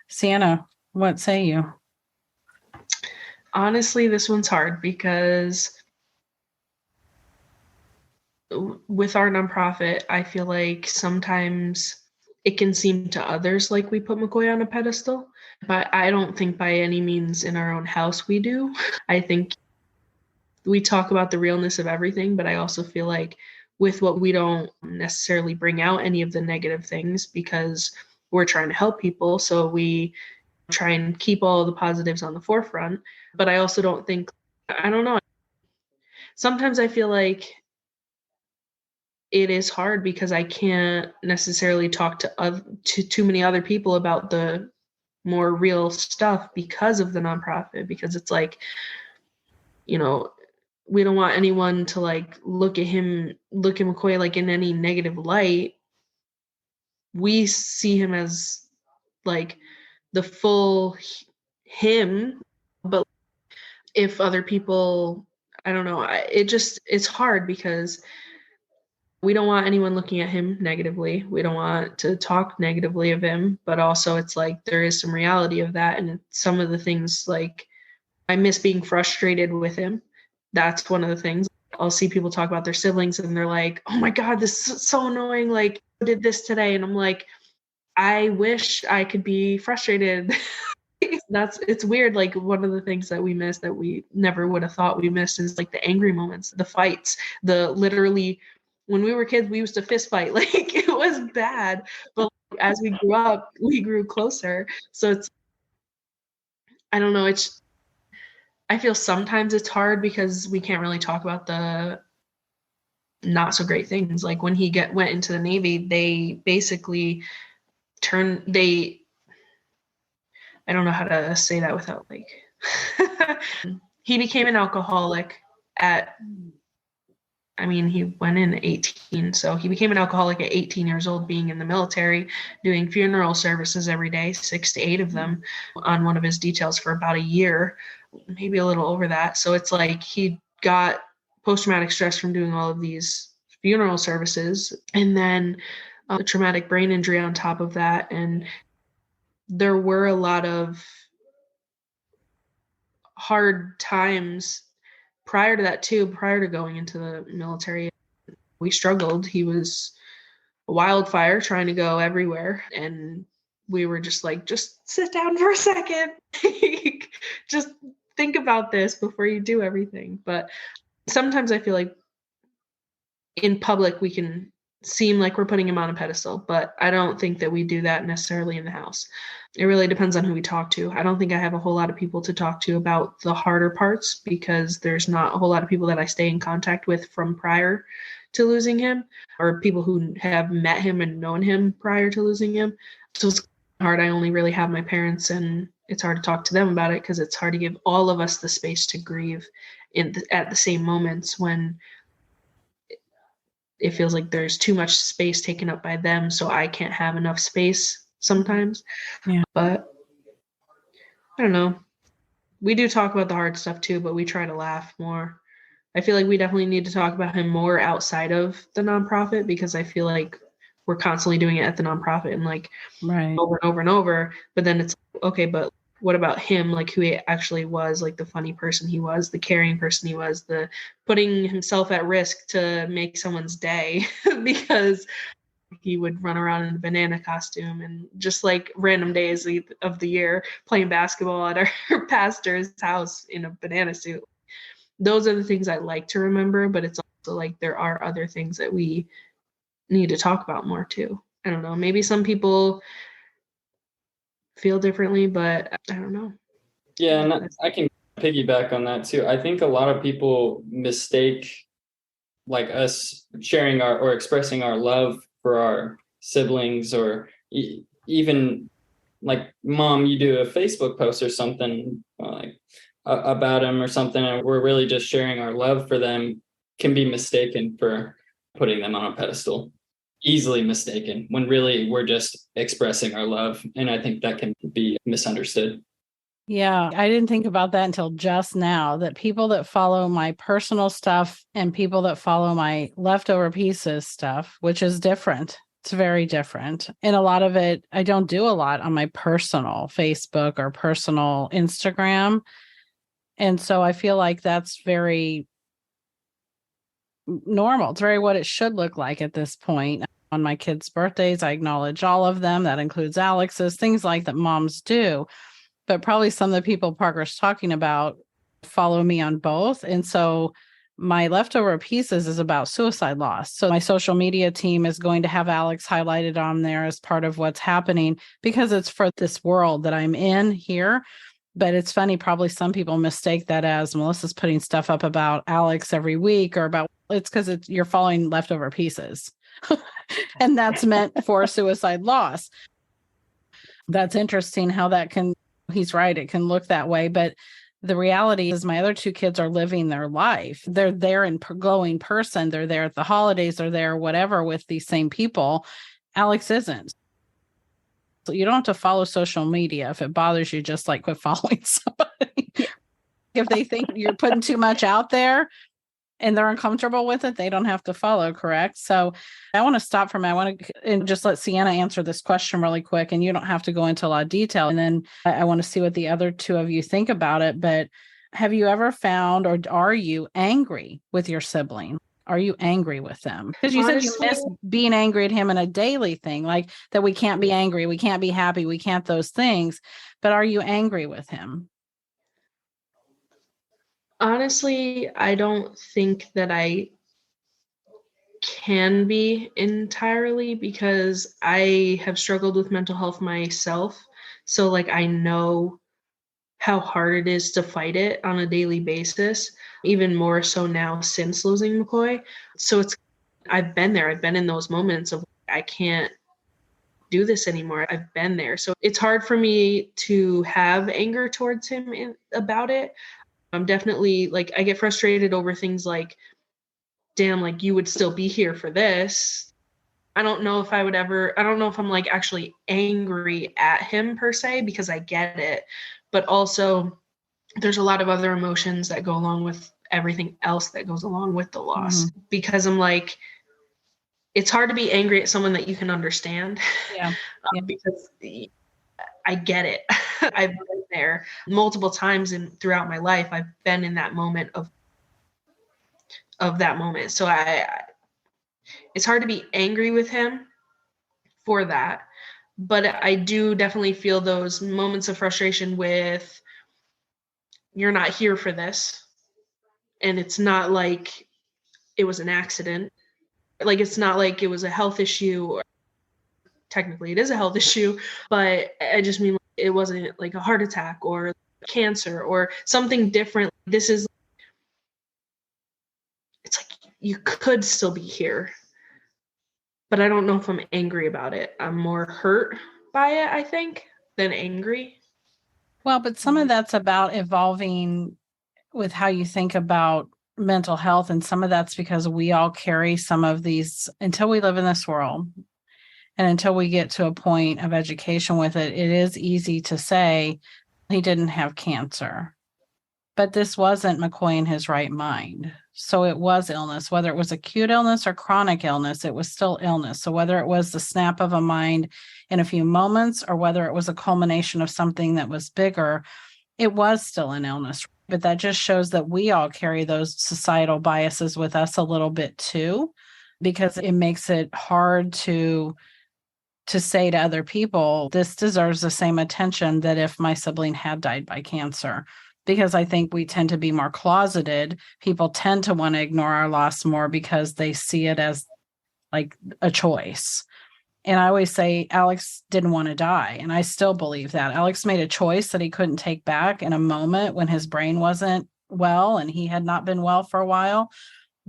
Sienna, what say you? Honestly, this one's hard because with our nonprofit, I feel like sometimes it can seem to others like we put Macoy on a pedestal, but I don't think by any means in our own house we do. I think we talk about the realness of everything, but I also feel like with what we don't necessarily bring out any of the negative things because we're trying to help people. So we try and keep all the positives on the forefront. But I also don't think, I don't know. Sometimes I feel like it is hard because I can't necessarily talk to too many other people about the more real stuff because of the nonprofit, because it's like, we don't want anyone to like look at Macoy like in any negative light. We see him as like the full him, but if other people, I don't know, it's hard because we don't want anyone looking at him negatively. We don't want to talk negatively of him, but also it's like there is some reality of that. And some of the things, like, I miss being frustrated with him. That's one of the things. I'll see people talk about their siblings and they're like, oh my God, this is so annoying. Like, I did this today. And I'm like, I wish I could be frustrated. It's weird. Like, one of the things that we miss that we never would have thought we missed is like the angry moments, the fights, literally when we were kids, we used to fist fight. Like, it was bad. But as we grew up, we grew closer. So I don't know. I feel sometimes it's hard because we can't really talk about the not so great things. Like when he went into the Navy, they basically I don't know how to say that without like, he became an alcoholic he went in at 18. So he became an alcoholic at 18 years old, being in the military, doing funeral services every day, 6 to 8 of them on one of his details for about a year, maybe a little over that. So it's like he got post-traumatic stress from doing all of these funeral services, and then a traumatic brain injury on top of that. And there were a lot of hard times prior to that too, prior to going into the military. We struggled. He was a wildfire trying to go everywhere. And we were just like, just sit down for a second. Just think about this before you do everything. But sometimes I feel like in public, we can seem like we're putting him on a pedestal, but I don't think that we do that necessarily in the house. It really depends on who we talk to. I don't think I have a whole lot of people to talk to about the harder parts because there's not a whole lot of people that I stay in contact with from prior to losing him, or people who have met him and known him prior to losing him. So it's hard. I only really have my parents, and it's hard to talk to them about it because it's hard to give all of us the space to grieve at the same moments when it feels like there's too much space taken up by them, so I can't have enough space sometimes. Yeah. But I don't know. We do talk about the hard stuff too, but we try to laugh more. I feel like we definitely need to talk about him more outside of the nonprofit, because I feel like we're constantly doing it at the nonprofit and like Right. over and over and over. But then it's okay, but what about him? Like, who he actually was, like the funny person he was, the caring person he was, the putting himself at risk to make someone's day because he would run around in a banana costume and just like random days of the year playing basketball at our pastor's house in a banana suit. Those are the things I like to remember, but it's also like there are other things that we need to talk about more too. I don't know. Maybe some people feel differently, but I don't know. Yeah, and I can piggyback on that too. I think a lot of people mistake like us sharing our or expressing our love for our siblings, or even like, mom, you do a Facebook post or something like about them or something, and we're really just sharing our love for them, can be mistaken for putting them on a pedestal. Easily mistaken, when really we're just expressing our love. And I think that can be misunderstood. Yeah, I didn't think about that until just now, that people that follow my personal stuff and people that follow my leftover pieces stuff, which is different. It's very different. And a lot of it, I don't do a lot on my personal Facebook or personal Instagram. And so I feel like that's very normal. It's very what it should look like at this point. On my kids' birthdays, I acknowledge all of them. That includes Alex's, things like that moms do. But probably some of the people Parker's talking about follow me on both. And so my leftover pieces is about suicide loss. So my social media team is going to have Alex highlighted on there as part of what's happening, because it's for this world that I'm in here. But it's funny, probably some people mistake that as Melissa's putting stuff up about Alex every week, or about, it's because you're following leftover pieces. And that's meant for suicide loss. That's interesting how that can, he's right, it can look that way. But the reality is my other two kids are living their life. They're there in glowing person. They're there at the holidays, they're there, whatever, with these same people. Alex isn't. So you don't have to follow social media. If it bothers you, just like quit following somebody. If they think you're putting too much out there and they're uncomfortable with it, they don't have to follow, correct? So I want to stop for a minute. I want to and just let Sienna answer this question really quick, and you don't have to go into a lot of detail. And then I want to see what the other two of you think about it. But have you ever found, or are you angry with your sibling? Are you angry with them? Because you said you miss being angry at him in a daily thing, like that we can't be angry, we can't be happy, we can't those things. But are you angry with him? Honestly, I don't think that I can be entirely, because I have struggled with mental health myself. So like I know how hard it is to fight it on a daily basis, even more so now since losing Macoy. So I've been there. I've been in those moments of I can't do this anymore. I've been there. So it's hard for me to have anger towards him about it. I'm definitely like, I get frustrated over things like, damn, like you would still be here for this. I don't know if I'm like actually angry at him per se, because I get it. But also there's a lot of other emotions that go along with everything else that goes along with the loss. Mm-hmm. Because I'm like, it's hard to be angry at someone that you can understand. Yeah. Because I get it. I've been there multiple times throughout my life. I've been in that moment of that moment. So it's hard to be angry with him for that. But I do definitely feel those moments of frustration with, you're not here for this. And it's not like it was an accident. Like, it's not like it was a health issue. Technically, it is a health issue, but I just mean it wasn't like a heart attack or cancer or something different. It's like you could still be here, but I don't know if I'm angry about it. I'm more hurt by it, I think, than angry. Well, but some of that's about evolving with how you think about mental health. And some of that's because we all carry some of these until we live in this world. And until we get to a point of education with it, it is easy to say he didn't have cancer. But this wasn't Macoy in his right mind. So it was illness, whether it was acute illness or chronic illness, it was still illness. So whether it was the snap of a mind in a few moments, or whether it was a culmination of something that was bigger, it was still an illness. But that just shows that we all carry those societal biases with us a little bit too, because it makes it hard to say to other people, this deserves the same attention that if my sibling had died by cancer. Because I think we tend to be more closeted. People tend to want to ignore our loss more because they see it as like a choice. And I always say Alex didn't want to die. And I still believe that. Alex made a choice that he couldn't take back in a moment when his brain wasn't well and he had not been well for a while.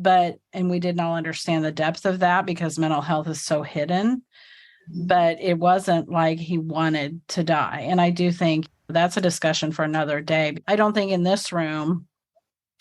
And we didn't all understand the depth of that because mental health is so hidden. But it wasn't like he wanted to die. And I do think that's a discussion for another day. I don't think in this room,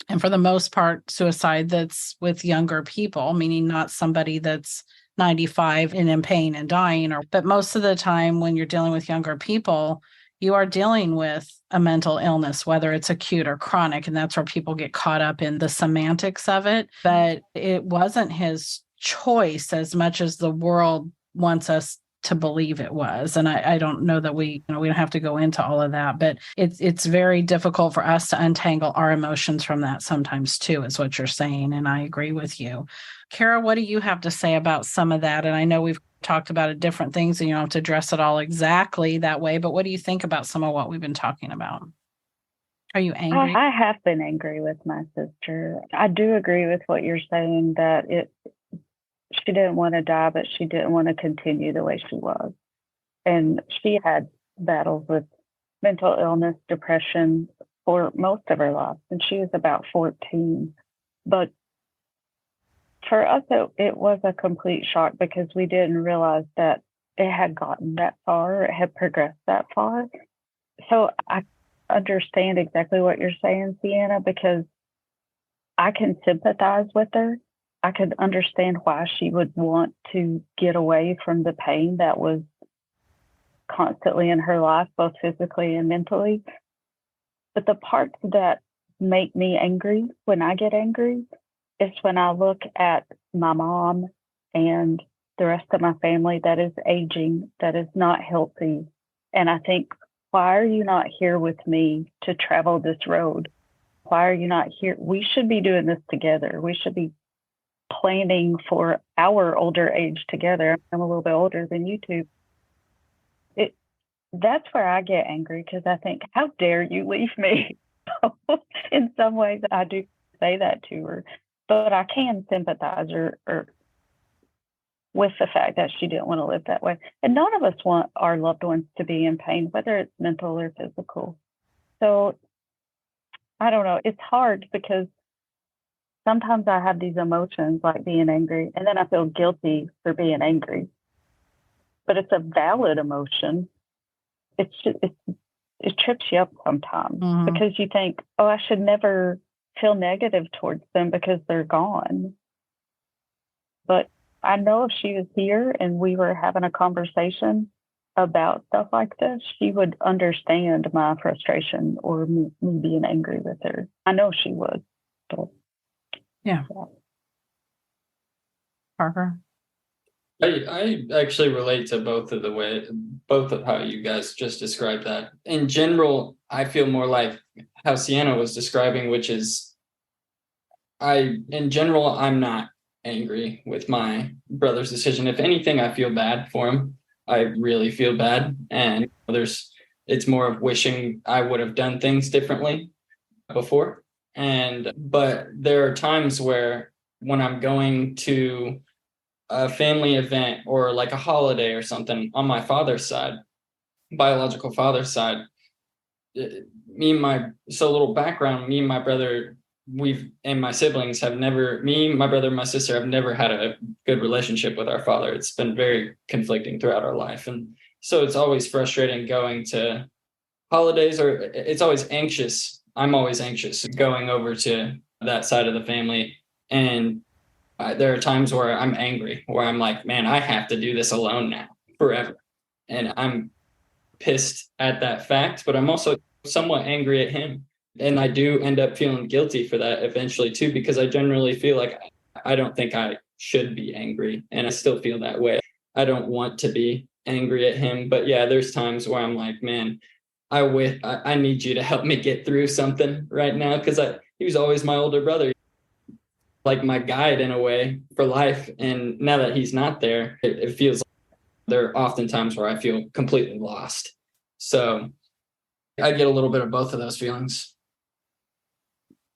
and for the most part, suicide that's with younger people, meaning not somebody that's 95 and in pain and dying, but most of the time when you're dealing with younger people, you are dealing with a mental illness, whether it's acute or chronic. And that's where people get caught up in the semantics of it. But it wasn't his choice as much as the world wants us to believe it was. And I don't know that we don't have to go into all of that, but it's very difficult for us to untangle our emotions from that sometimes too, is what you're saying. And I agree with you. Cara, what do you have to say about some of that? And I know we've talked about different things and you don't have to address it all exactly that way, but what do you think about some of what we've been talking about? Are you angry? I have been angry with my sister. I do agree with what you're saying, that she didn't want to die, but she didn't want to continue the way she was. And she had battles with mental illness, depression for most of her life. And she was about 14. But for us, it was a complete shock because we didn't realize that it had gotten that far, it had progressed that far. So I understand exactly what you're saying, Sienna, because I can sympathize with her. I could understand why she would want to get away from the pain that was constantly in her life, both physically and mentally. But the parts that make me angry when I get angry is when I look at my mom and the rest of my family that is aging, that is not healthy. And I think, why are you not here with me to travel this road? Why are you not here? We should be doing this together. We should be planning for our older age together. I'm a little bit older than you two. That's where I get angry, because I think, how dare you leave me? In some ways, I do say that to her, but I can sympathize or with the fact that she didn't want to live that way. And none of us want our loved ones to be in pain, whether it's mental or physical. So I don't know. It's hard because sometimes I have these emotions like being angry, and then I feel guilty for being angry. But it's a valid emotion. It trips you up sometimes because you think, oh, I should never feel negative towards them because they're gone. But I know if she was here and we were having a conversation about stuff like this, she would understand my frustration or me being angry with her. I know she would. But, yeah. Parker? I actually relate to both of how you guys just described that. In general, I feel more like how Sienna was describing, which is I'm not angry with my brother's decision. If anything, I feel bad for him. I really feel bad. And it's more of wishing I would have done things differently before. But there are times where when I'm going to a family event or like a holiday or something on my father's side, biological father's side, me and my brother, and my siblings have never, my brother and my sister have never had a good relationship with our father. It's been very conflicting throughout our life. And so it's always frustrating going to holidays, or it's always anxious. I'm always anxious going over to that side of the family. And there are times where I'm angry, where I'm like, man, I have to do this alone now forever. And I'm pissed at that fact, but I'm also somewhat angry at him. And I do end up feeling guilty for that eventually too, because I generally feel like I don't think I should be angry. And I still feel that way. I don't want to be angry at him. But yeah, there's times where I'm like, man, I need you to help me get through something right now, because he was always my older brother, like my guide in a way for life. And now that he's not there, it feels like there are often times where I feel completely lost. So I get a little bit of both of those feelings.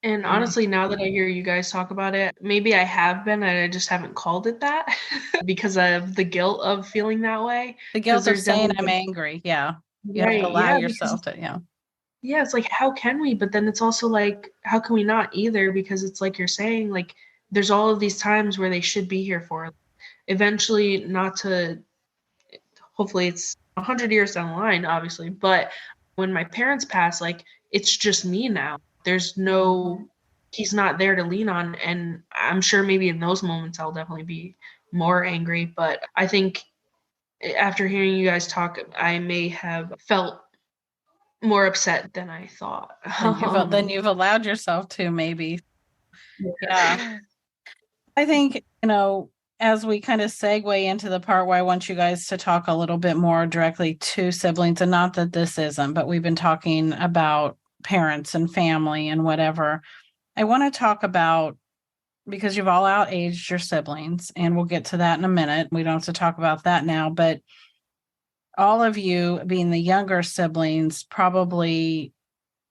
And honestly, now that I hear you guys talk about it, maybe I have been and I just haven't called it that because of the guilt of feeling that way. The 'Cause guilt of there's saying definitely I'm angry. Yeah. You have right, to allow yeah, because yourself to, yeah. yeah, it's like how can we? But then it's also like how can we not either? Because it's like you're saying, like there's all of these times where they should be here for. Eventually, not to hopefully it's 100 years down the line, obviously, but when my parents pass, like it's just me now. There's no he's not there to lean on, and I'm sure maybe in those moments I'll definitely be more angry, but I think after hearing you guys talk, I may have felt more upset than I thought. Then you've allowed yourself to, maybe. Yeah. Yeah. I think, as we kind of segue into the part where I want you guys to talk a little bit more directly to siblings, and not that this isn't, but we've been talking about parents and family and whatever. I want to talk about, because you've all outaged your siblings, and we'll get to that in a minute. We don't have to talk about that now, but all of you being the younger siblings probably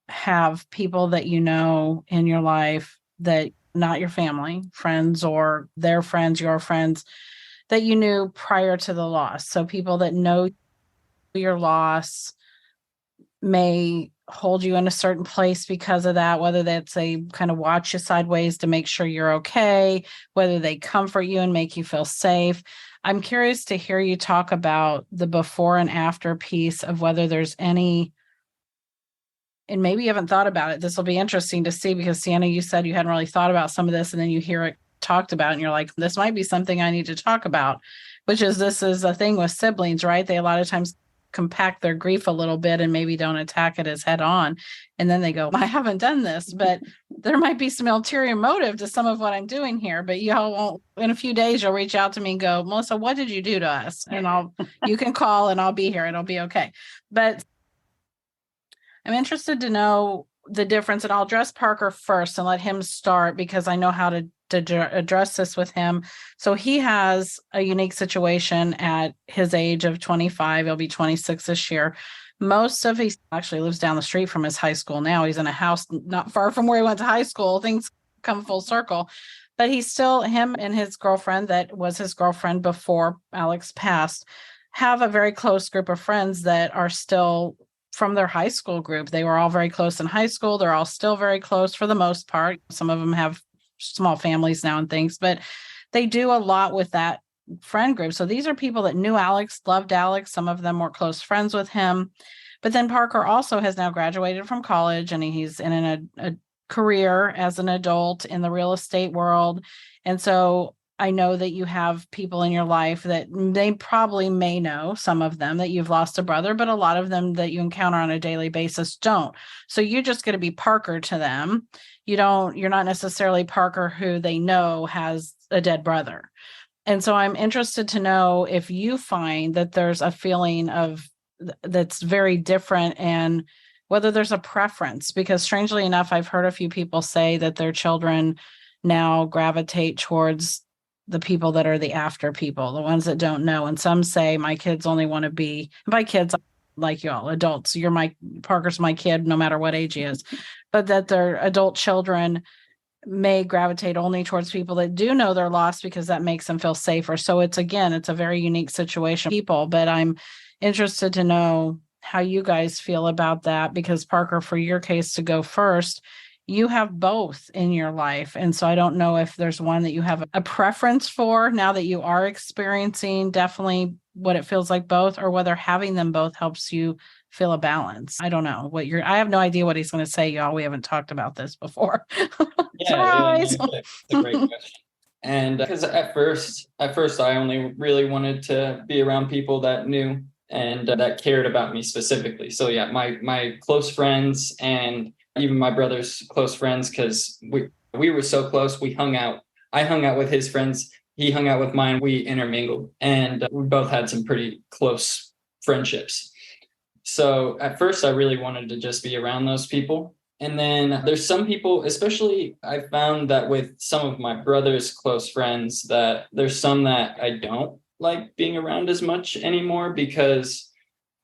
have people that you know in your life that not your family, friends, or their friends, your friends, that you knew prior to the loss. So people that know your loss may hold you in a certain place because of that, whether that's they kind of watch you sideways to make sure you're okay, whether they comfort you and make you feel safe. I'm curious to hear you talk about the before and after piece of whether there's any, and maybe you haven't thought about it. This will be interesting to see, because Sienna, you said you hadn't really thought about some of this, and then you hear it talked about and you're like, this might be something I need to talk about, which is, this is a thing with siblings, right? They a lot of times compact their grief a little bit and maybe don't attack it as head on. And then they go, I haven't done this, but there might be some ulterior motive to some of what I'm doing here. But y'all won't, in a few days, you'll reach out to me and go, Melissa, what did you do to us? And you can call and I'll be here. It'll be okay. But I'm interested to know the difference, and I'll address Parker first and let him start, because I know how to address this with him. So he has a unique situation at his age of 25. He'll be 26 this year. He actually lives down the street from his high school now. He's in a house not far from where he went to high school. Things come full circle. But he's still, him and his girlfriend, that was his girlfriend before Alex passed, have a very close group of friends that are still from their high school group. They were all very close in high school. They're all still very close for the most part. Some of them have small families now and things, but they do a lot with that friend group. So these are people that knew Alex, loved Alex. Some of them were close friends with him. But then Parker also has now graduated from college, and he's in a career as an adult in the real estate world. And so I know that you have people in your life that they probably may know, some of them, that you've lost a brother, but a lot of them that you encounter on a daily basis don't. So you're just going to be Parker to them. You're not necessarily Parker who they know has a dead brother. And so I'm interested to know if you find that there's a feeling of that's very different, and whether there's a preference, because strangely enough, I've heard a few people say that their children now gravitate towards the people that are the after people, the ones that don't know. And some say, my kids only want to be, by kids, like y'all, adults, Parker's my kid, no matter what age he is, but that their adult children may gravitate only towards people that do know they're lost, because that makes them feel safer. So it's a very unique situation, people, but I'm interested to know how you guys feel about that, because Parker, for your case to go first, you have both in your life. And so I don't know if there's one that you have a preference for now that you are experiencing definitely what it feels like both, or whether having them both helps you feel a balance. I don't know I have no idea what he's going to say, y'all. We haven't talked about this before. Surprise! Yeah, that's a great question. And because at first, I only really wanted to be around people that knew and that cared about me specifically. So yeah, my close friends, and even my brother's close friends, because we were so close. We hung out. I hung out with his friends. He hung out with mine. We intermingled, and we both had some pretty close friendships. So at first, I really wanted to just be around those people. And then there's some people, especially I found that with some of my brother's close friends, that there's some that I don't like being around as much anymore, because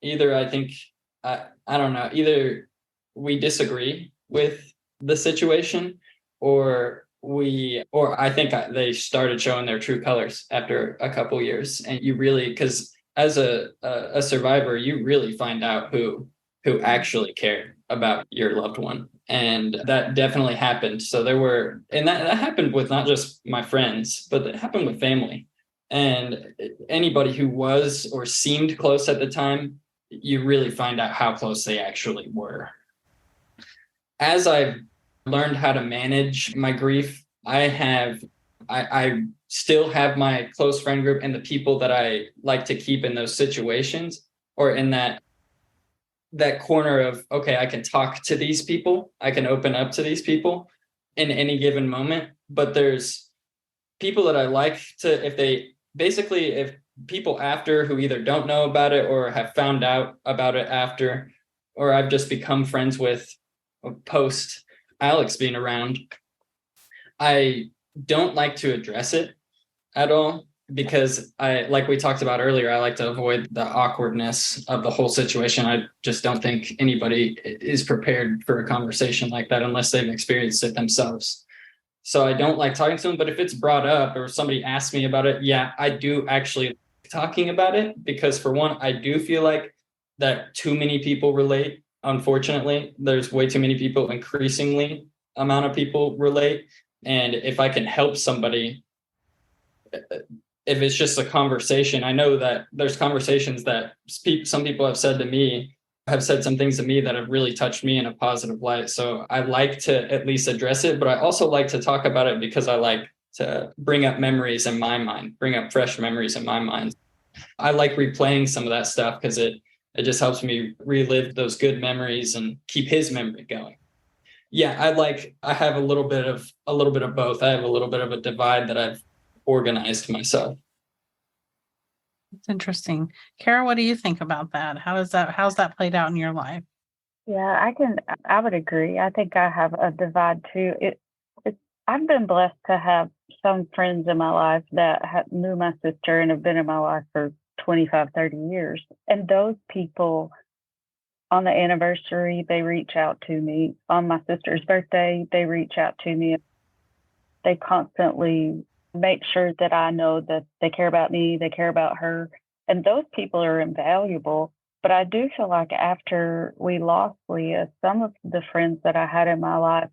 either I think, I don't know, either we disagree with the situation, or I think they started showing their true colors after a couple years. And you really, because as a survivor, you really find out who actually cared about your loved one. And that definitely happened. So that happened with not just my friends, but it happened with family. And anybody who was or seemed close at the time, you really find out how close they actually were. As I've learned how to manage my grief, I still have my close friend group and the people that I like to keep in those situations, or in that corner of, okay, I can talk to these people, I can open up to these people in any given moment. But there's people that I like to, if people after who either don't know about it or have found out about it after, or I've just become friends with post Alex being around, I don't like to address it at all, because like we talked about earlier, I like to avoid the awkwardness of the whole situation. I just don't think anybody is prepared for a conversation like that unless they've experienced it themselves. So I don't like talking to them. But if it's brought up or somebody asks me about it, yeah, I do actually like talking about it, because for one, I do feel like that too many people relate. Unfortunately, there's way too many people, increasingly amount of people relate. And if I can help somebody, if it's just a conversation, I know that there's conversations that some people have said some things to me that have really touched me in a positive light. So I like to at least address it, but I also like to talk about it because I like to bring up memories in my mind, bring up fresh memories in my mind. I like replaying some of that stuff because it just helps me relive those good memories and keep his memory going. Yeah, I have a little bit of both. I have a little bit of a divide that I've organized myself. It's interesting. Cara, what do you think about that? How's that played out in your life? Yeah, I would agree. I think I have a divide too. I've been blessed to have some friends in my life that knew my sister and have been in my life for 25, 30 years. And those people, on the anniversary, they reach out to me. On my sister's birthday, they reach out to me. They constantly make sure that I know that they care about me, they care about her. And those people are invaluable. But I do feel like after we lost Leah, some of the friends that I had in my life,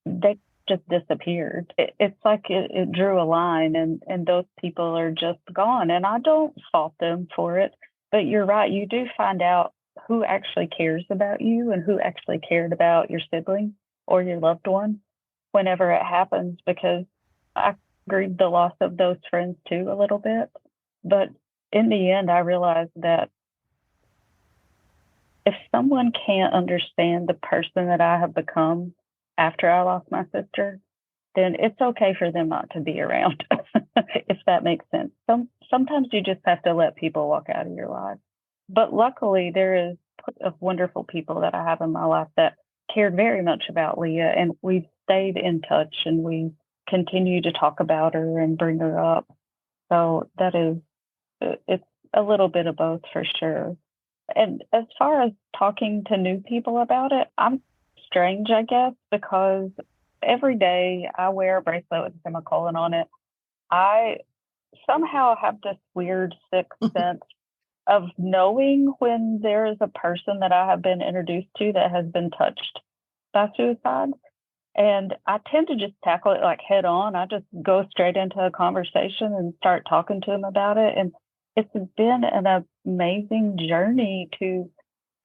they just disappeared. It's like it drew a line, and those people are just gone. And I don't fault them for it. But you're right. You do find out who actually cares about you and who actually cared about your sibling or your loved one whenever it happens, because I grieved the loss of those friends too a little bit. But in the end, I realized that if someone can't understand the person that I have become after I lost my sister, then it's okay for them not to be around, if that makes sense. Sometimes you just have to let people walk out of your life. But luckily, there is of wonderful people that I have in my life that cared very much about Leah, and we've stayed in touch, and we continue to talk about her and bring her up. So it's a little bit of both for sure. And as far as talking to new people about it, I'm strange, I guess, because every day I wear a bracelet with a semicolon on it. I somehow have this weird sixth sense of knowing when there is a person that I have been introduced to that has been touched by suicide. And I tend to just tackle it like head on. I just go straight into a conversation and start talking to them about it. And it's been an amazing journey to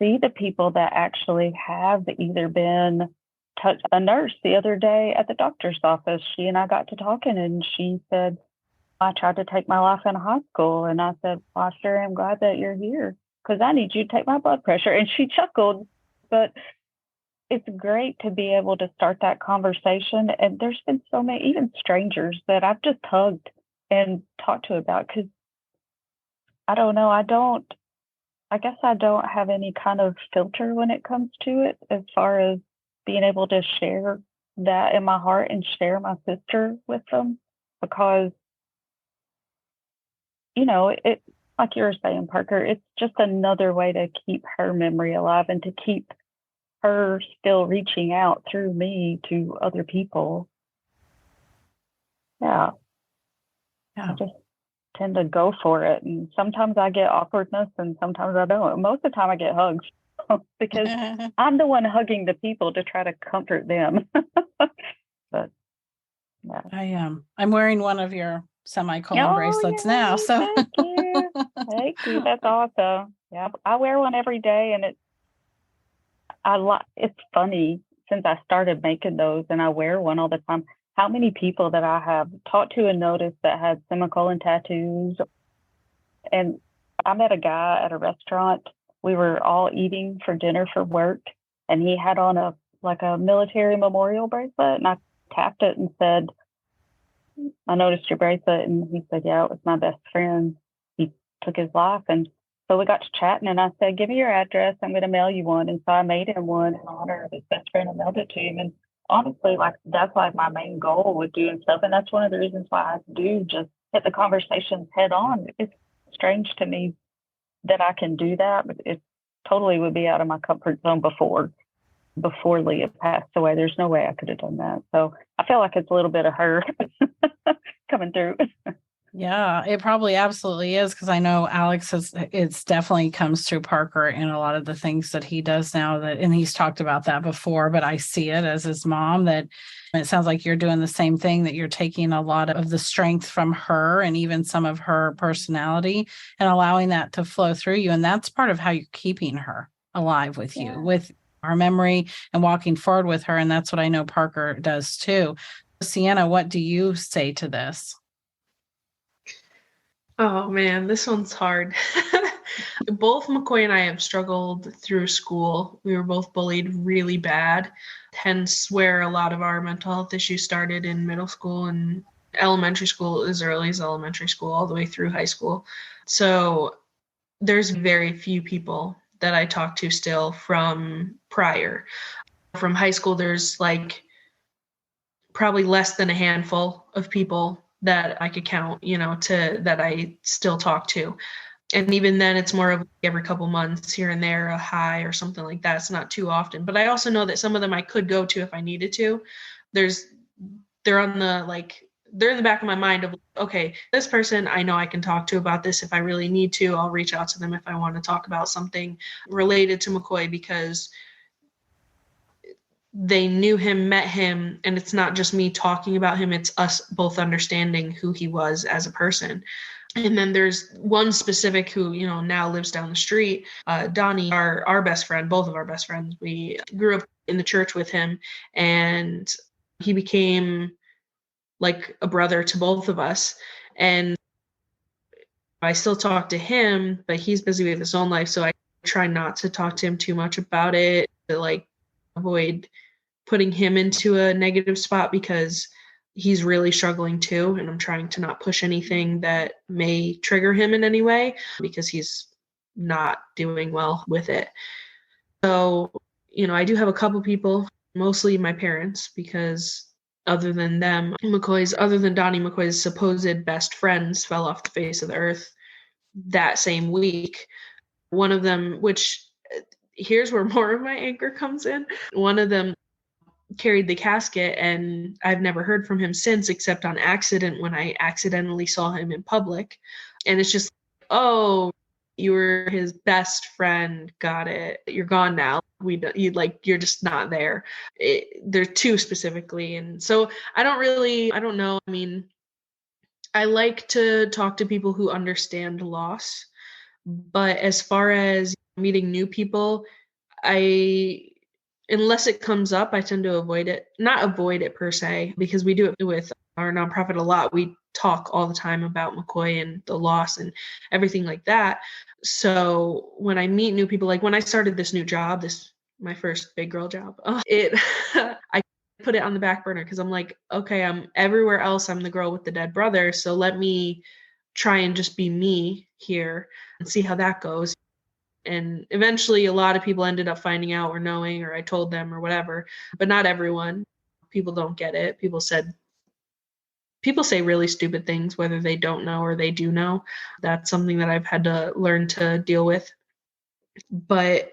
see the people that actually have either been touched. A nurse the other day at the doctor's office, she and I got to talking, and she said, I tried to take my life in high school. And I said, well, I sure am glad that you're here, because I need you to take my blood pressure. And she chuckled. But it's great to be able to start that conversation. And there's been so many, even strangers, that I've just hugged and talked to about, because I don't know, I guess I don't have any kind of filter when it comes to it, as far as being able to share that in my heart and share my sister with them, because, it, like you were saying, Parker, it's just another way to keep her memory alive and to keep her still reaching out through me to other people. Yeah. I just tend to go for it. And sometimes I get awkwardness and sometimes I don't. Most of the time I get hugs because I'm the one hugging the people to try to comfort them. But yeah. I'm wearing one of your semicolon bracelets now. So thank you. Thank you. That's awesome. Yeah. I wear one every day, and it's funny since I started making those and I wear one all the time, how many people that I have talked to and noticed that had semicolon tattoos. And I met a guy at a restaurant. We were all eating for dinner for work, and he had on a military memorial bracelet, and I tapped it and said, I noticed your bracelet. And he said, yeah, it was my best friend. He took his life. And so we got to chatting, and I said, give me your address. I'm going to mail you one. And so I made him one in honor of his best friend and mailed it to him. And honestly, that's my main goal with doing stuff. And that's one of the reasons why I do just hit the conversations head on. It's strange to me that I can do that, but it totally would be out of my comfort zone before Leah passed away. There's no way I could have done that. So I feel like it's a little bit of her coming through. Yeah, it probably absolutely is, because I know Alex it's definitely comes through Parker in a lot of the things that he does now, and he's talked about that before, but I see it as his mom, that it sounds like you're doing the same thing, that you're taking a lot of the strength from her and even some of her personality and allowing that to flow through you. And that's part of how you're keeping her alive with you, with our memory and walking forward with her. And that's what I know Parker does too. Sienna, what do you say to this? Oh man, this one's hard. Both Macoy and I have struggled through school. We were both bullied really bad, hence where a lot of our mental health issues started in middle school and elementary school, as early as elementary school, all the way through high school. So there's very few people that I talk to still from prior. From high school, there's probably less than a handful of people that I could count, that I still talk to. And even then it's more of every couple months here and there, a hi or something like that. It's not too often, but I also know that some of them I could go to if I needed to. They're in the back of my mind of, okay, this person I know I can talk to about this. If I really need to, I'll reach out to them if I want to talk about something related to Macoy, because they knew him, met him, and it's not just me talking about him, it's us both understanding who he was as a person. And then there's one specific who, now lives down the street, Donnie, our best friend, both of our best friends. We grew up in the church with him, and he became like a brother to both of us. And I still talk to him, but he's busy with his own life, so I try not to talk to him too much about it, to avoid putting him into a negative spot, because he's really struggling too. And I'm trying to not push anything that may trigger him in any way, because he's not doing well with it. So, I do have a couple people, mostly my parents, because other than Donnie McCoy's supposed best friends fell off the face of the earth that same week. One of them, which here's where more of my anger comes in. One of them carried the casket, and I've never heard from him since, except on accident when I accidentally saw him in public. And it's just, oh, you were his best friend. Got it. You're gone now. You're just not there. There's two specifically. And so I don't know. I mean, I like to talk to people who understand loss, but as far as meeting new people, unless it comes up, I tend to avoid it. Not avoid it per se, because we do it with our nonprofit a lot. We talk all the time about Macoy and the loss and everything like that. So when I meet new people, like when I started this new job, my first big girl job, I put it on the back burner, because I'm like, okay, I'm everywhere else. I'm the girl with the dead brother. So let me try and just be me here and see how that goes. And eventually a lot of people ended up finding out or knowing, or I told them or whatever, but not everyone. People don't get it. People say really stupid things, whether they don't know or they do know. That's something that I've had to learn to deal with. But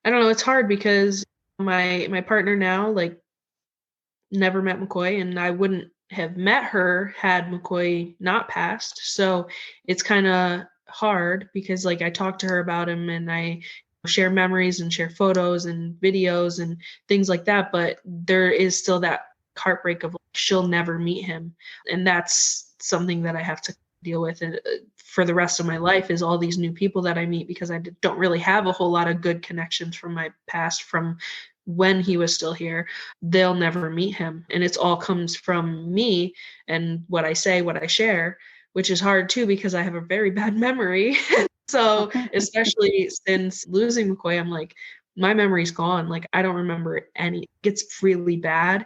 I don't know, it's hard because my partner now, like, never met Macoy, and I wouldn't have met her had Macoy not passed. So it's kind of hard because, like, I talk to her about him and I share memories and share photos and videos and things like that. But there is still that heartbreak of, like, she'll never meet him. And that's something that I have to deal with for the rest of my life, is all these new people that I meet, because I don't really have a whole lot of good connections from my past, from when he was still here. They'll never meet him, and it's all comes from me and what I say, what I share, which is hard too because I have a very bad memory. So especially since losing McCoy, I'm like, my memory's gone. Like, I don't remember any. It gets really bad,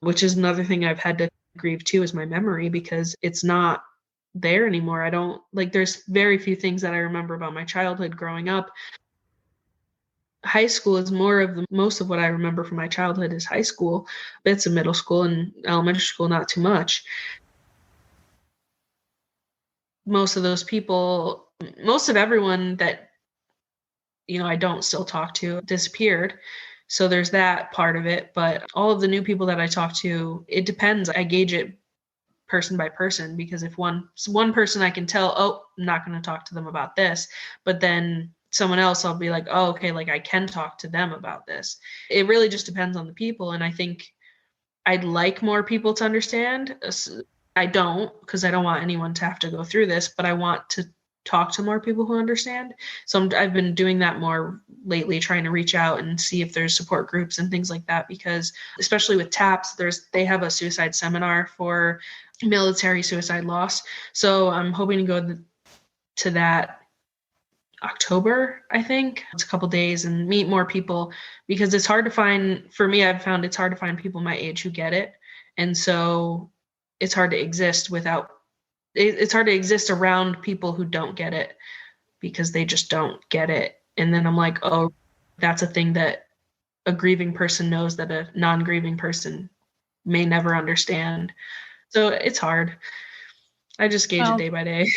which is another thing I've had to grieve too, is my memory, because it's not there anymore. I don't, like, there's very few things that I remember about my childhood growing up. High school is more of the most of what I remember from my childhood is high school, bits of middle school and elementary school, not too much. Most of those people, most of everyone that, I don't still talk to, disappeared. So there's that part of it. But all of the new people that I talk to, it depends. I gauge it person by person, because if one person I can tell, oh, I'm not going to talk to them about this, but then someone else I'll be like, oh, okay, like, I can talk to them about this. It really just depends on the people. And I think I'd like more people to understand. I don't, because I don't want anyone to have to go through this, but I want to talk to more people who understand. So I've been doing that more lately, trying to reach out and see if there's support groups and things like that, because especially with TAPS, they have a suicide seminar for military suicide loss. So I'm hoping to go to that October, I think. It's a couple days, and meet more people, because it's hard to find, for me, I've found it's hard to find people my age who get it. And so it's hard to exist it's hard to exist around people who don't get it, because they just don't get it. And then I'm like, oh, that's a thing that a grieving person knows that a non-grieving person may never understand. So it's hard. I just gauge it day by day.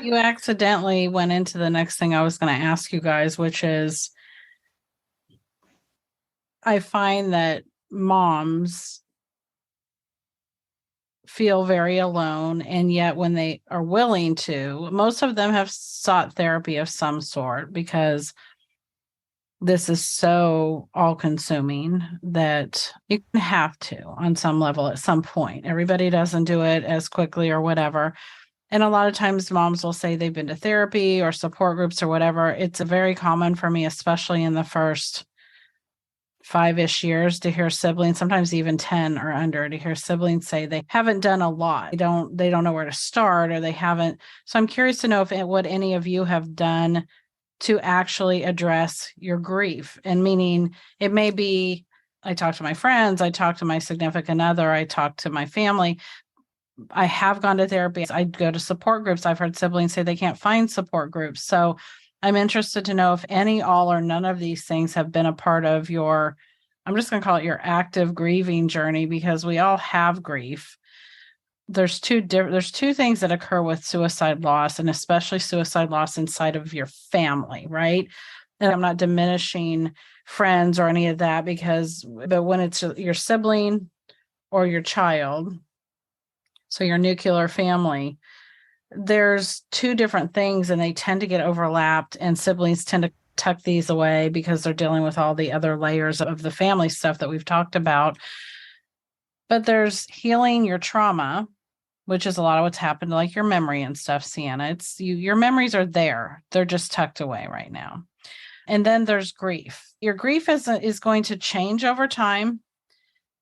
You accidentally went into the next thing I was going to ask you guys, which is, I find that moms feel very alone, and yet when they are willing to, most of them have sought therapy of some sort, because this is so all-consuming that you have to, on some level, at some point. Everybody doesn't do it as quickly or whatever. And a lot of times moms will say they've been to therapy or support groups or whatever. It's very common for me, especially in the first 5-ish years, to hear siblings, sometimes even 10 or under, to hear siblings say they haven't done a lot. They don't know where to start, or they haven't. So I'm curious to know what any of you have done to actually address your grief. And meaning, it may be, I talk to my friends, I talk to my significant other, I talk to my family. I have gone to therapy. I go to support groups. I've heard siblings say they can't find support groups. So I'm interested to know if any, all, or none of these things have been a part of your, I'm just going to call it your active grieving journey, because we all have grief. There's two things that occur with suicide loss, and especially suicide loss inside of your family, right? And I'm not diminishing friends or any of that, but when it's your sibling or your child, so your nuclear family, there's two different things, and they tend to get overlapped, and siblings tend to tuck these away because they're dealing with all the other layers of the family stuff that we've talked about. But there's healing your trauma, which is a lot of what's happened, like your memory and stuff, Sienna. It's your memories are there. They're just tucked away right now. And then there's grief. Your grief is going to change over time.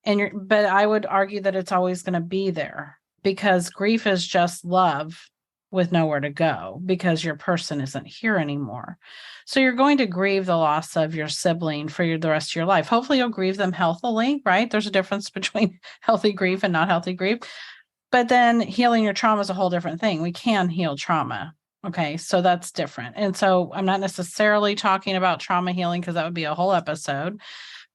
But I would argue that it's always going to be there, because grief is just love with nowhere to go, because your person isn't here anymore. So you're going to grieve the loss of your sibling for the rest of your life. Hopefully you'll grieve them healthily, right? There's a difference between healthy grief and not healthy grief. But then healing your trauma is a whole different thing. We can heal trauma. Okay, so that's different. And so I'm not necessarily talking about trauma healing, because that would be a whole episode.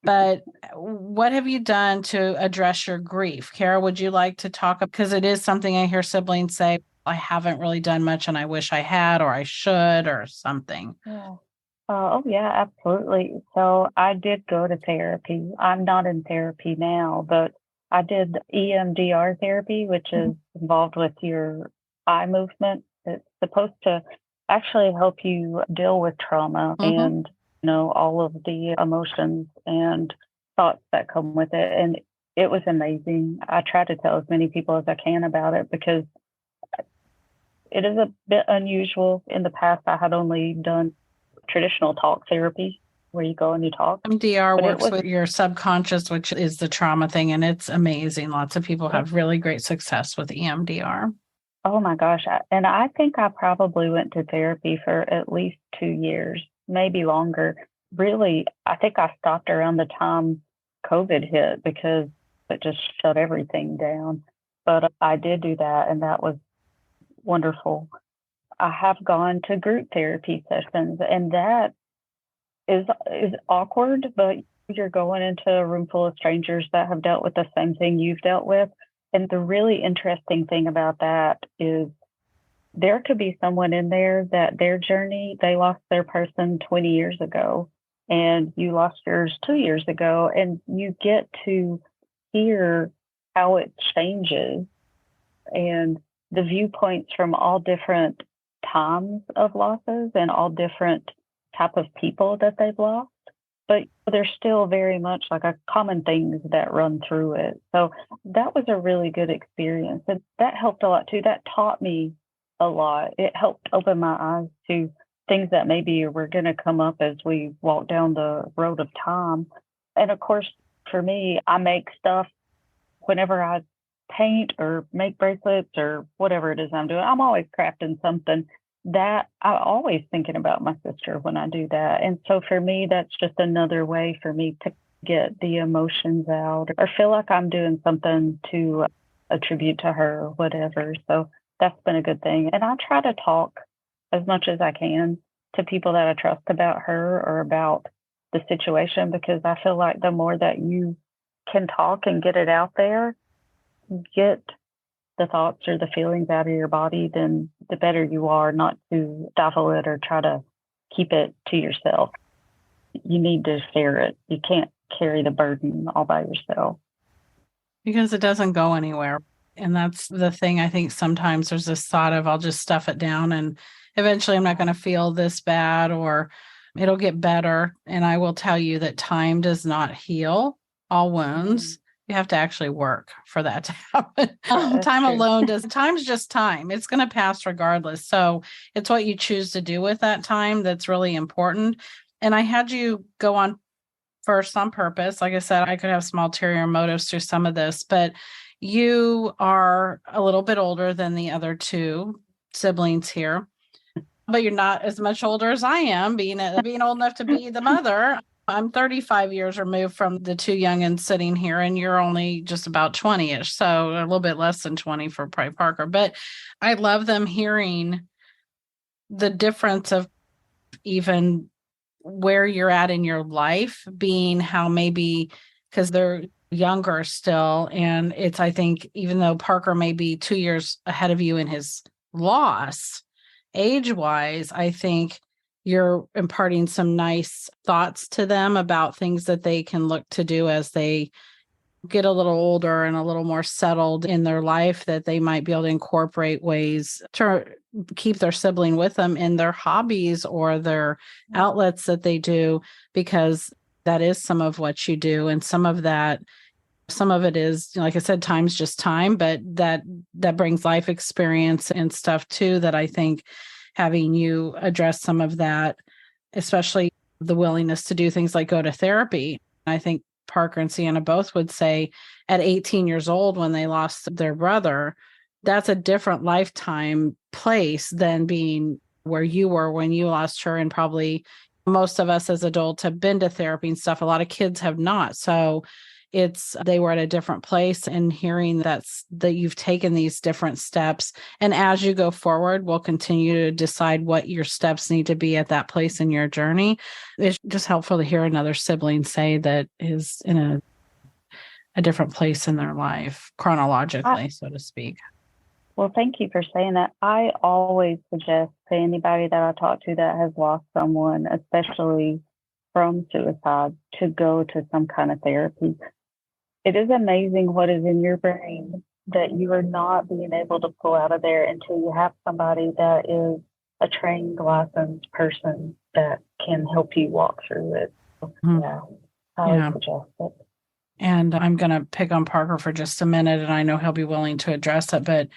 But what have you done to address your grief? Cara, would you like to talk? Because it is something I hear siblings say, I haven't really done much and I wish I had, or I should, or something. Yeah. Oh, yeah, absolutely. So I did go to therapy. I'm not in therapy now, but I did EMDR therapy, which is involved with your eye movement. It's supposed to actually help you deal with trauma Mm-hmm. and, all of the emotions and thoughts that come with it. And it was amazing. I try to tell as many people as I can about it because it is a bit unusual. In the past, I had only done traditional talk therapy where you go and you talk, MDR but it works was, with your subconscious, which is the trauma thing, and it's amazing. Lots of people it, have really great success with EMDR. oh my gosh. And I think I probably went to therapy for at least 2 years, maybe longer. Really, I think I stopped around the time COVID hit because it just shut everything down. But I did do that, and that was wonderful. I have gone to group therapy sessions, and that is awkward, but you're going into a room full of strangers that have dealt with the same thing you've dealt with. And the really interesting thing about that is there could be someone in there that their journey, they lost their person 20 years ago, and you lost yours 2 years ago, and you get to hear how it changes and the viewpoints from all different times of losses and all different type of people that they've lost, but there's still very much like a common things that run through it. So that was a really good experience, and that helped a lot too. That taught me a lot. It helped open my eyes to things that maybe were going to come up as we walk down the road of time. And of course, for me, I make stuff whenever I paint or make bracelets or whatever it is I'm doing. I'm always crafting something that I'm always thinking about my sister when I do that. And so for me, that's just another way for me to get the emotions out or feel like I'm doing something to attribute to her or whatever. So that's been a good thing. And I try to talk as much as I can to people that I trust about her or about the situation because I feel like the more that you can talk and get it out there, get the thoughts or the feelings out of your body, then the better you are not to stifle it or try to keep it to yourself. You need to share it. You can't carry the burden all by yourself. Because it doesn't go anywhere. And that's the thing. I think sometimes there's this thought of I'll just stuff it down and eventually I'm not going to feel this bad or it'll get better. And I will tell you that time does not heal all wounds. You have to actually work for that to happen. Time true. alone time's just time. It's going to pass regardless. So it's what you choose to do with that time that's really important. And I had you go on first on purpose. Like I said, I could have some ulterior motives through some of this, but you are a little bit older than the other two siblings here, but you're not as much older as I am, being old enough to be the mother. I'm 35 years removed from the two youngins sitting here, and you're only just about 20-ish, so a little bit less than 20 for probably Parker. But I love them hearing the difference of even where you're at in your life, being how maybe because they're younger still. And it's, I think, even though Parker may be 2 years ahead of you in his loss, age wise, I think you're imparting some nice thoughts to them about things that they can look to do as they get a little older and a little more settled in their life, that they might be able to incorporate ways to keep their sibling with them in their hobbies or their outlets that they do, because that is some of what you do. And some of it is, like I said, time's just time, but that brings life experience and stuff too, that I think having you address some of that, especially the willingness to do things like go to therapy. I think Parker and Sienna both would say at 18 years old when they lost their brother, that's a different lifetime place than being where you were when you lost her. And probably most of us as adults have been to therapy and stuff. A lot of kids have not. So they were at a different place, and hearing that you've taken these different steps. And as you go forward, we'll continue to decide what your steps need to be at that place in your journey. It's just helpful to hear another sibling say that is in a different place in their life, chronologically, so to speak. Well, thank you for saying that. I always suggest to anybody that I talk to that has lost someone, especially from suicide, to go to some kind of therapy. It is amazing what is in your brain that you are not being able to pull out of there until you have somebody that is a trained, licensed person that can help you walk through it. Yeah, I would suggest it. And I'm going to pick on Parker for just a minute, and I know he'll be willing to address it, but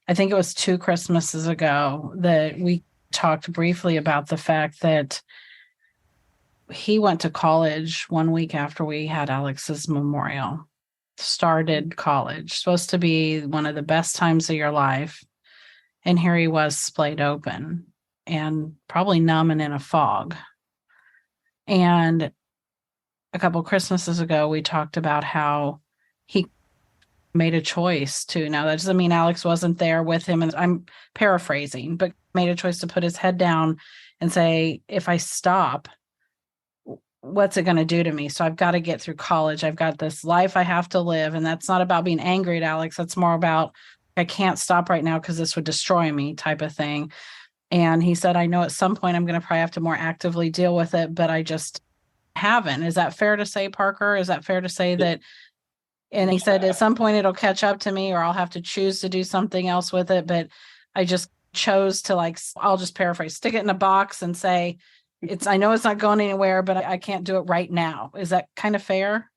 I think it was 2 Christmases ago that we talked briefly about the fact that he went to college 1 week after we had Alex's memorial. Started college, supposed to be one of the best times of your life. And here he was splayed open and probably numb and in a fog. And a couple Christmases ago, we talked about how he made a choice to, now that doesn't mean Alex wasn't there with him, and I'm paraphrasing, but made a choice to put his head down and say, if I stop, what's it going to do to me? So I've got to get through college. I've got this life I have to live. And that's not about being angry at Alex. That's more about, I can't stop right now because this would destroy me type of thing. And he said, I know at some point I'm going to probably have to more actively deal with it, but I just haven't. Is that fair to say, Parker? Is that fair to say that? And he said, at some point it'll catch up to me, or I'll have to choose to do something else with it. But I just chose to, like, I'll just paraphrase, stick it in a box and say, I know it's not going anywhere, but I can't do it right now. Is that kind of fair?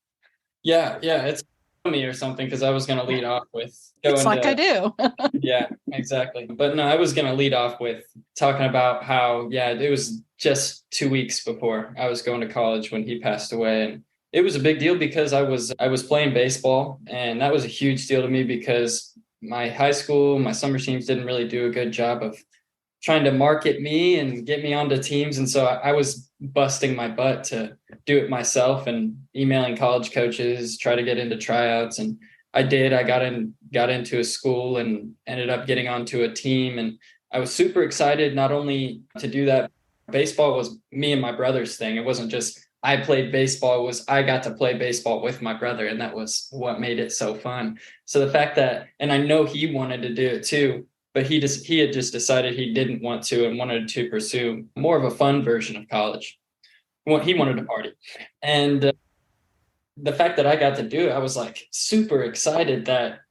Yeah, it's me or something, because I was going to lead off with it's like I do. Yeah, exactly. But no, I was going to lead off with talking about how, it was just 2 weeks before I was going to college when he passed away. And it was a big deal because I was playing baseball, and that was a huge deal to me because my high school, my summer teams didn't really do a good job of trying to market me and get me onto teams. And so I was busting my butt to do it myself and emailing college coaches, try to get into tryouts. And I did. I got into a school and ended up getting onto a team. And I was super excited not only to do that. Baseball was me and my brother's thing. It wasn't just I played baseball, it was I got to play baseball with my brother. And that was what made it so fun. So the fact that, and I know he wanted to do it too, but he had just decided he didn't want to and wanted to pursue more of a fun version of college. He wanted to party. And the fact that I got to do it, I was like super excited that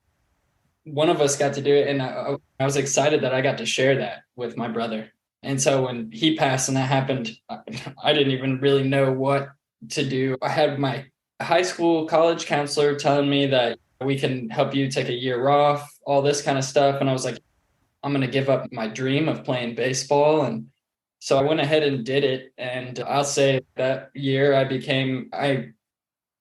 one of us got to do it. And I was excited that I got to share that with my brother. And so when he passed and that happened, I didn't even really know what to do. I had my high school college counselor telling me that we can help you take a year off, all this kind of stuff. And I was like, I'm going to give up my dream of playing baseball. And so I went ahead and did it. And I'll say that year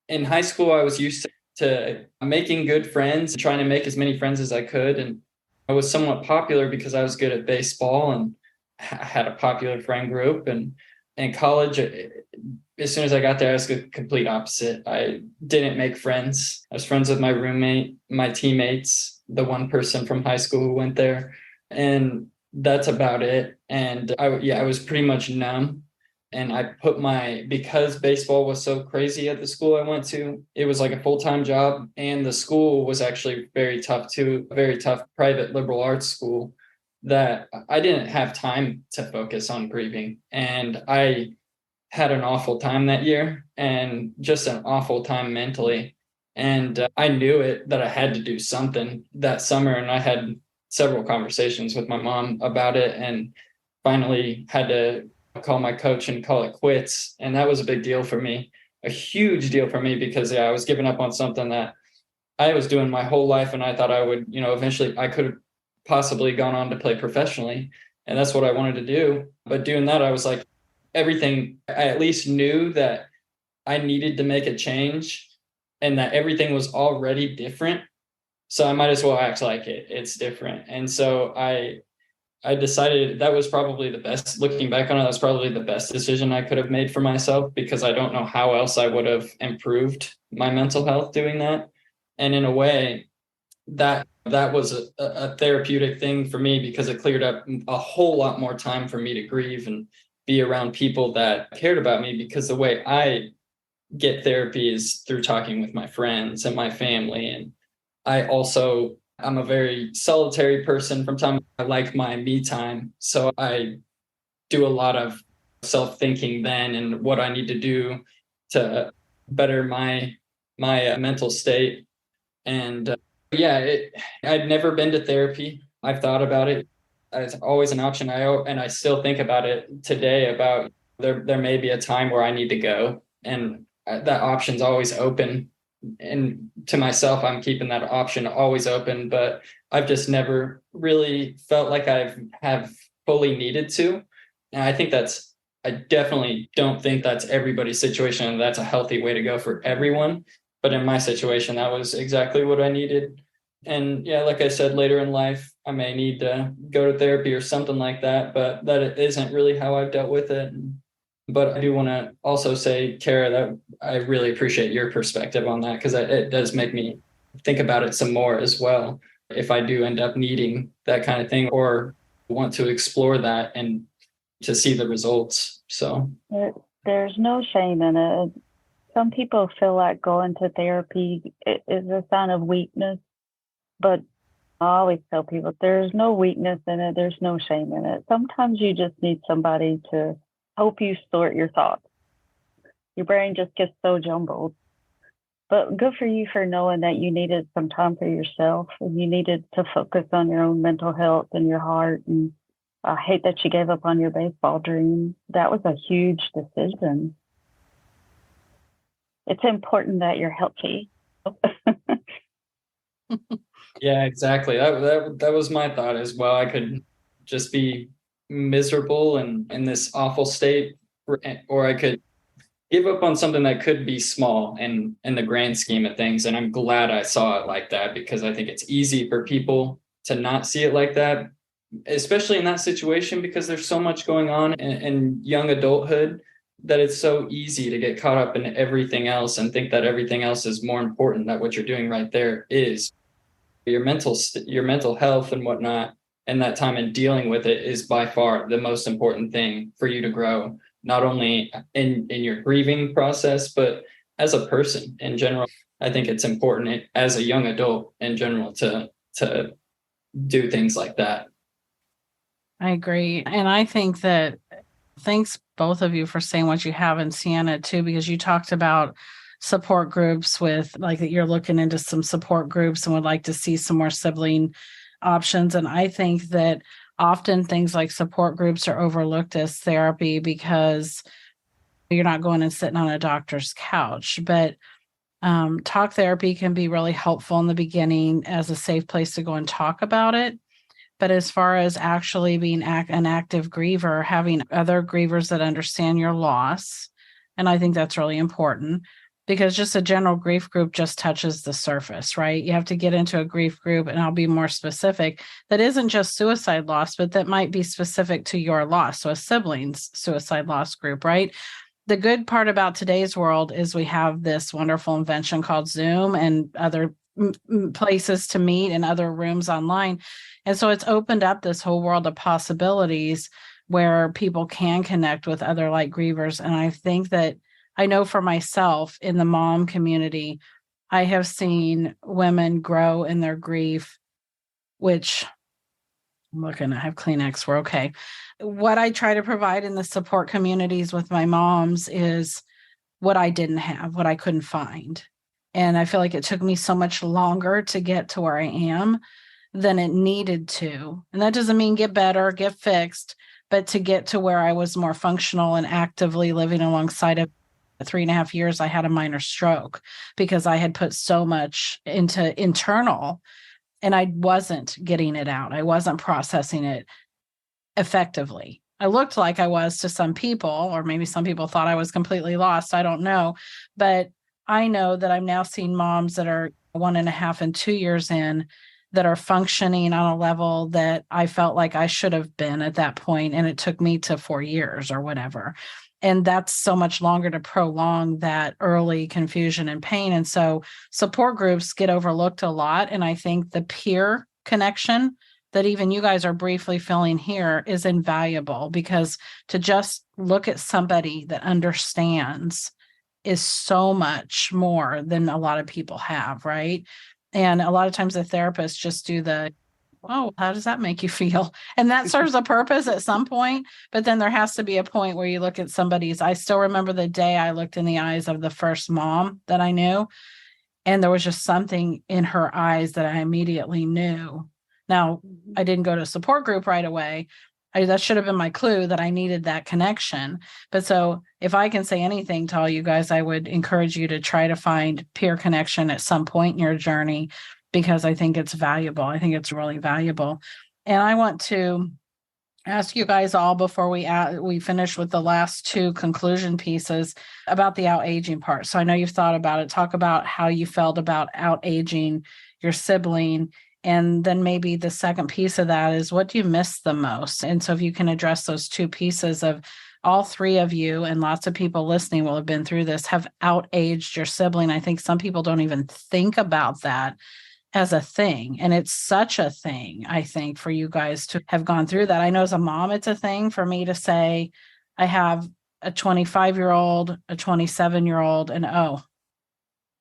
in high school, I was used to making good friends, trying to make as many friends as I could. And I was somewhat popular because I was good at baseball and I had a popular friend group. And in college, as soon as I got there, I was the complete opposite. I didn't make friends. I was friends with my roommate, my teammates, the one person from high school who went there. And that's about it. And I was pretty much numb. And I because baseball was so crazy at the school I went to, it was like a full-time job. And the school was actually very tough too, a very tough private liberal arts school, that I didn't have time to focus on grieving. And I had an awful time that year, and just an awful time mentally. And I knew it, that I had to do something that summer. And I had several conversations with my mom about it, and finally had to call my coach and call it quits. And that was a big deal for me, a huge deal for me, because I was giving up on something that I was doing my whole life. And I thought I would, eventually I could have possibly gone on to play professionally. And that's what I wanted to do. But doing that, I was like, everything, I at least knew that I needed to make a change and that everything was already different. So I might as well act like it's different. And so I decided that was probably the best, looking back on it, that was probably the best decision I could have made for myself, because I don't know how else I would have improved my mental health doing that. And in a way, that was a therapeutic thing for me, because it cleared up a whole lot more time for me to grieve and be around people that cared about me. Because the way I get therapy is through talking with my friends and my family. And I also I'm a very solitary person from time. I like my me time. So I do a lot of self-thinking then and what I need to do to better my mental state. And I'd never been to therapy. I've thought about it. It's always an option. And I still think about it today about there may be a time where I need to go, and that option's always open. And to myself, I'm keeping that option always open, but I've just never really felt like have fully needed to. And I definitely don't think that's everybody's situation, and that's a healthy way to go for everyone. But in my situation, that was exactly what I needed. And yeah, like I said, later in life, I may need to go to therapy or something like that, but that isn't really how I've dealt with it. But I do want to also say, Cara, that I really appreciate your perspective on that, because it does make me think about it some more as well. If I do end up needing that kind of thing or want to explore that and to see the results. So there's no shame in it. Some people feel like going to therapy is a sign of weakness, but I always tell people there's no weakness in it. There's no shame in it. Sometimes you just need somebody to help you sort your thoughts. Your brain just gets so jumbled. But good for you for knowing that you needed some time for yourself and you needed to focus on your own mental health and your heart. And I hate that you gave up on your baseball dream. That was a huge decision. It's important that you're healthy. Yeah, exactly. That was my thought as well. I could just be miserable and in this awful state, or I could give up on something that could be small in the grand scheme of things. And I'm glad I saw it like that, because I think it's easy for people to not see it like that, especially in that situation, because there's so much going on in young adulthood that it's so easy to get caught up in everything else and think that everything else is more important than what you're doing right there is. Your mental health and whatnot, and that time in dealing with it is by far the most important thing for you to grow, not only in your grieving process, but as a person in general. I think it's important as a young adult in general to do things like that. I agree. And I think that thanks both of you for saying what you have in Sienna too, because you talked about support groups with like that you're looking into some support groups and would like to see some more sibling options. And I think that often things like support groups are overlooked as therapy because you're not going and sitting on a doctor's couch. But talk therapy can be really helpful in the beginning as a safe place to go and talk about it. But as far as actually being an active griever, having other grievers that understand your loss, and I think that's really important, because just a general grief group just touches the surface, right? You have to get into a grief group, and I'll be more specific, that isn't just suicide loss, but that might be specific to your loss. So a sibling's suicide loss group, right? The good part about today's world is we have this wonderful invention called Zoom and other places to meet and other rooms online. And so it's opened up this whole world of possibilities where people can connect with other like grievers. And I think that I know for myself in the mom community, I have seen women grow in their grief, which I'm looking, I have Kleenex, we're okay. What I try to provide in the support communities with my moms is what I didn't have, what I couldn't find. And I feel like it took me so much longer to get to where I am than it needed to. And that doesn't mean get better, get fixed, but to get to where I was more functional and actively living alongside of 3.5 years, I had a minor stroke because I had put so much into internal and I wasn't getting it out. I wasn't processing it effectively. I looked like I was to some people, or maybe some people thought I was completely lost. I don't know. But I know that I'm now seeing moms that are 1.5 and 2 years in that are functioning on a level that I felt like I should have been at that point. And it took me to 4 years or whatever. And that's so much longer to prolong that early confusion and pain. And so support groups get overlooked a lot. And I think the peer connection that even you guys are briefly feeling here is invaluable, because to just look at somebody that understands is so much more than a lot of people have, right? And a lot of times the therapists just do oh, how does that make you feel? And that serves a purpose at some point. But then there has to be a point where you look at I still remember the day I looked in the eyes of the first mom that I knew. And there was just something in her eyes that I immediately knew. Now, I didn't go to a support group right away. That should have been my clue that I needed that connection. But so if I can say anything to all you guys, I would encourage you to try to find peer connection at some point in your journey, because I think it's valuable. I think it's really valuable. And I want to ask you guys all before we finish with the last two conclusion pieces about the out-aging part. So I know you've thought about it. Talk about how you felt about out-aging your sibling. And then maybe the second piece of that is, what do you miss the most? And so if you can address those two pieces of, all three of you, and lots of people listening will have been through this, have out-aged your sibling. I think some people don't even think about that as a thing. And it's such a thing, I think, for you guys to have gone through that. I know as a mom, it's a thing for me to say, I have a 25-year-old, a 27-year-old, and a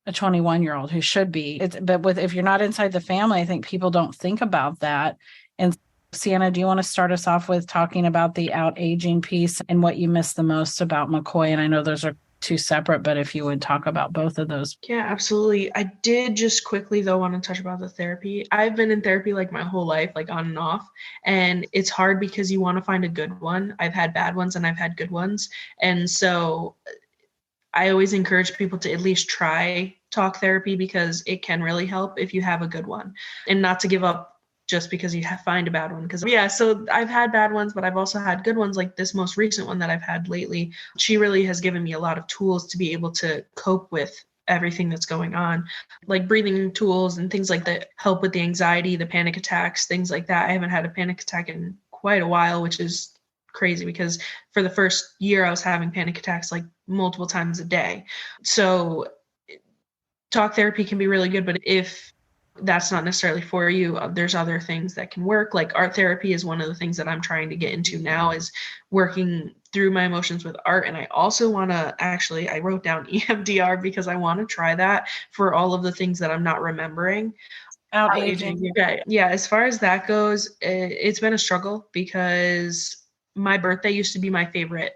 21-year-old who should be. If you're not inside the family, I think people don't think about that. And Sienna, do you want to start us off with talking about the out-aging piece and what you miss the most about Macoy? And I know those are two separate, but if you would talk about both of those. Yeah, absolutely. I did just quickly, though, want to touch about the therapy. I've been in therapy like my whole life, like on and off. And it's hard because you want to find a good one. I've had bad ones and I've had good ones. And so I always encourage people to at least try talk therapy, because it can really help if you have a good one, and not to give up just because you find a bad one. Because so I've had bad ones, but I've also had good ones, like this most recent one that I've had lately. She really has given me a lot of tools to be able to cope with everything that's going on, like breathing tools and things like that help with the anxiety, the panic attacks, things like that. I haven't had a panic attack in quite a while, which is crazy, because for the first year I was having panic attacks like multiple times a day. So talk therapy can be really good, but if that's not necessarily for you, there's other things that can work. Like art therapy is one of the things that I'm trying to get into now, is working through my emotions with art. And I also want to I wrote down EMDR because I want to try that for all of the things that I'm not remembering. Out-aging. Yeah. As far as that goes, it's been a struggle, because my birthday used to be my favorite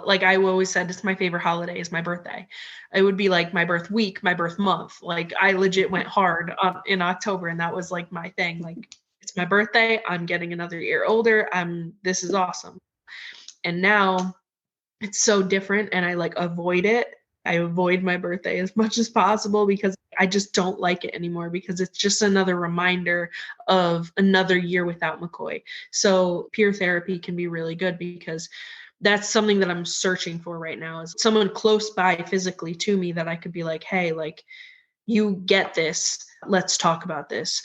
like I always said, it's my favorite holiday is my birthday. It would be like my birth week, my birth month. Like I legit went hard in October, and that was like my thing. Like, it's my birthday, I'm getting another year older, this is awesome. And now it's so different, and I like avoid it. I avoid my birthday as much as possible, because I just don't like it anymore, because it's just another reminder of another year without Macoy. So peer therapy can be really good, because that's something that I'm searching for right now, is someone close by physically to me that I could be like, hey, like, you get this. Let's talk about this.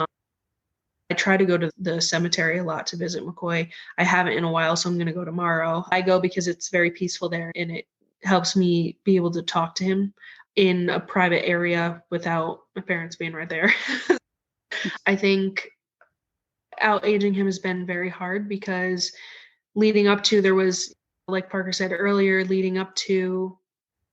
I try to go to the cemetery a lot to visit Macoy. I haven't in a while, so I'm going to go tomorrow. I go because it's very peaceful there, and it helps me be able to talk to him in a private area without my parents being right there. I think out-aging him has been very hard, because leading up to, there was, like Parker said earlier, leading up to,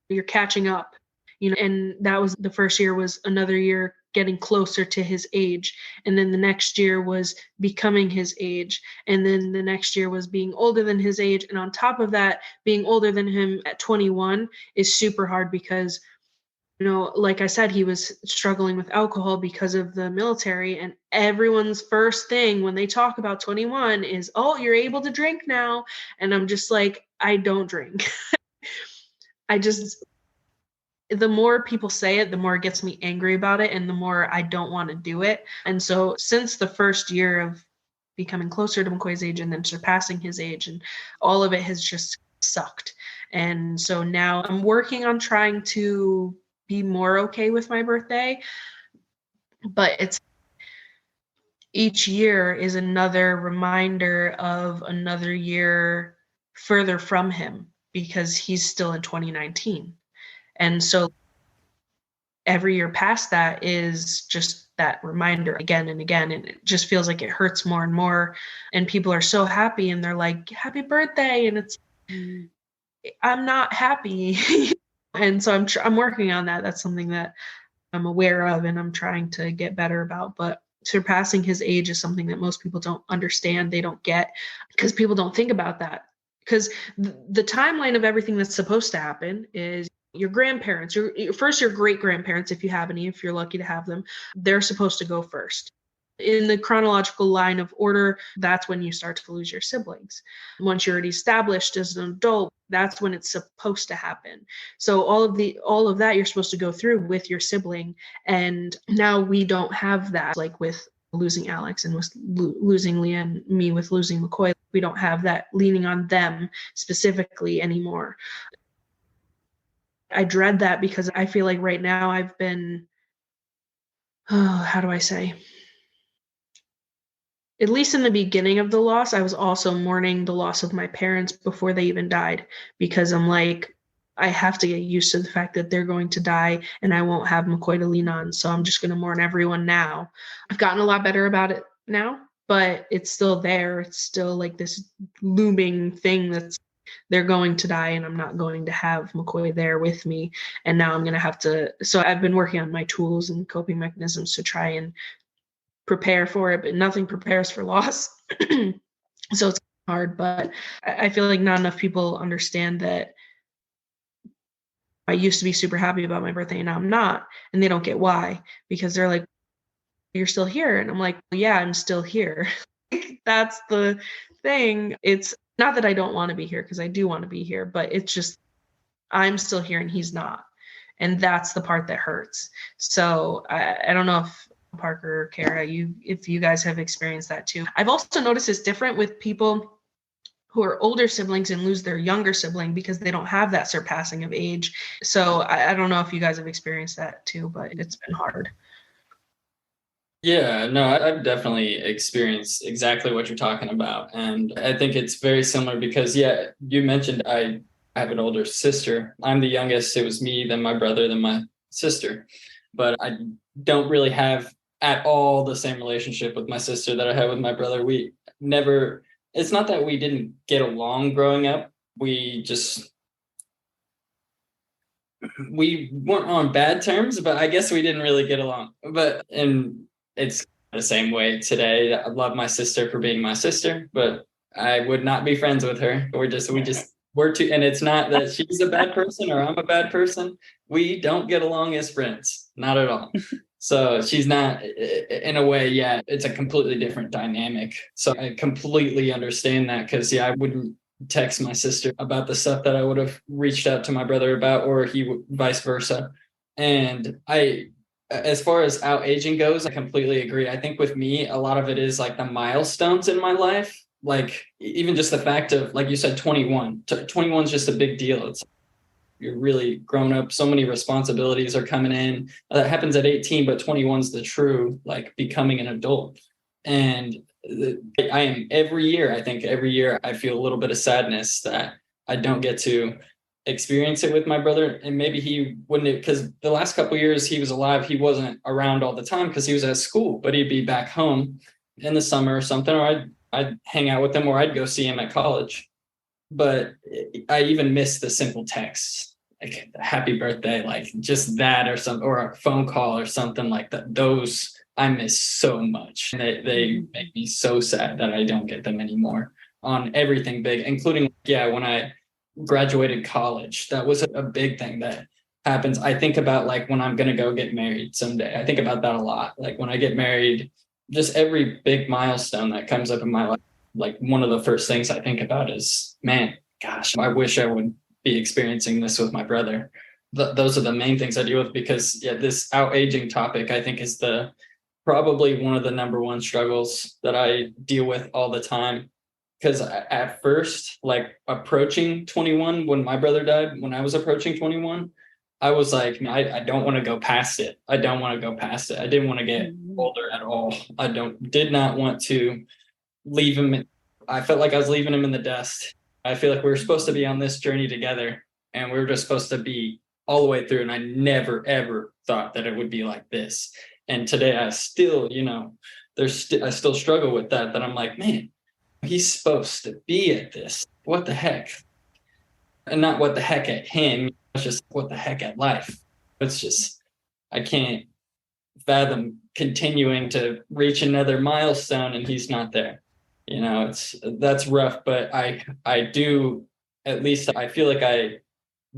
you're catching up, and that was the first year, was another year getting closer to his age. And then the next year was becoming his age. And then the next year was being older than his age. And on top of that, being older than him at 21 is super hard, because like I said, he was struggling with alcohol because of the military, and everyone's first thing when they talk about 21 is, oh, you're able to drink now. And I'm just like, I don't drink. The more people say it, the more it gets me angry about it, and the more I don't want to do it. And so since the first year of becoming closer to McCoy's age and then surpassing his age, and all of it has just sucked. And so now I'm working on trying to be more okay with my birthday, but it's each year is another reminder of another year further from him, because he's still in 2019. And so every year past that is just that reminder again and again. And it just feels like it hurts more and more. And people are so happy, and they're like, happy birthday. And it's, I'm not happy. And so I'm working on that. That's something that I'm aware of and I'm trying to get better about. But surpassing his age is something that most people don't understand. They don't get, because people don't think about that. Because the timeline of everything that's supposed to happen is your grandparents, your great grandparents, if you have any, if you're lucky to have them, they're supposed to go first. In the chronological line of order, that's when you start to lose your siblings. Once you're already established as an adult, that's when it's supposed to happen. So all of that you're supposed to go through with your sibling, and now we don't have that. Like with losing Alex and with losing Leah, and me with losing McCoy, we don't have that leaning on them specifically anymore. I dread that because I feel like right now I've been, how do I say? At least in the beginning of the loss, I was also mourning the loss of my parents before they even died, because I'm like, I have to get used to the fact that they're going to die and I won't have McCoy to lean on. So I'm just going to mourn everyone now. I've gotten a lot better about it now, but it's still there. It's still like this looming thing that's, they're going to die and I'm not going to have McCoy there with me. And now I'm going to have to, so I've been working on my tools and coping mechanisms to try and prepare for it, but nothing prepares for loss. So it's hard, but I feel like not enough people understand that I used to be super happy about my birthday and now I'm not. And they don't get why, because they're like, you're still here. And I'm like, well, yeah, I'm still here. That's the thing. It's not that I don't want to be here, because I do want to be here, but it's just, I'm still here and he's not. And that's the part that hurts. So I don't know if Parker or Cara, if you guys have experienced that too. I've also noticed it's different with people who are older siblings and lose their younger sibling because they don't have that surpassing of age. So I don't know if you guys have experienced that too, but it's been hard. Yeah, no, I've definitely experienced exactly what you're talking about. And I think it's very similar because, yeah, you mentioned I have an older sister. I'm the youngest. It was me, then my brother, then my sister. But I don't really have at all the same relationship with my sister that I had with my brother. We never, it's not that we didn't get along growing up. We weren't on bad terms, but I guess we didn't really get along. And it's the same way today. I love my sister for being my sister, but I would not be friends with her. We're too, and it's not that she's a bad person or I'm a bad person. We don't get along as friends, not at all. So she's not, in a way, yeah, it's a completely different dynamic. So I completely understand that, because, yeah, I wouldn't text my sister about the stuff that I would have reached out to my brother about, or vice versa. And as far as out aging goes, I completely agree. I think with me, a lot of it is like the milestones in my life. Like even just the fact of, like you said, 21. 21 is just a big deal. It's you're really grown up. So many responsibilities are coming in. That happens at 18, but 21 is the true, like, becoming an adult. And I am every year I feel a little bit of sadness that I don't get to experience it with my brother. And maybe he wouldn't, because the last couple of years he was alive, he wasn't around all the time because he was at school, but he'd be back home in the summer or something, or I'd hang out with him, or I'd go see him at college. But I even miss the simple texts, like happy birthday, like just that, or a phone call or something like that. Those I miss so much. They make me so sad that I don't get them anymore on everything big, including, yeah, when I graduated college. That was a big thing that happens. I think about, like, when I'm going to go get married someday. I think about that a lot. Like when I get married, just every big milestone that comes up in my life, like one of the first things I think about is, man, gosh, I wish I would be experiencing this with my brother. Those are the main things I deal with, because, yeah, this out-aging topic, I think, is probably one of the number one struggles that I deal with all the time. Because at first, like approaching 21, when my brother died, when I was approaching 21, I was like, I don't want to go past it. I don't want to go past it. I didn't want to get older at all. Did not want to leave him. I felt like I was leaving him in the dust. I feel like we were supposed to be on this journey together, and we were just supposed to be all the way through. And I never, ever thought that it would be like this. And today I still, I still struggle with that I'm like, man, he's supposed to be at this. What the heck? And not what the heck at him. It's just what the heck at life. It's just, I can't fathom continuing to reach another milestone and he's not there. You know, that's rough, but I do, at least I feel like I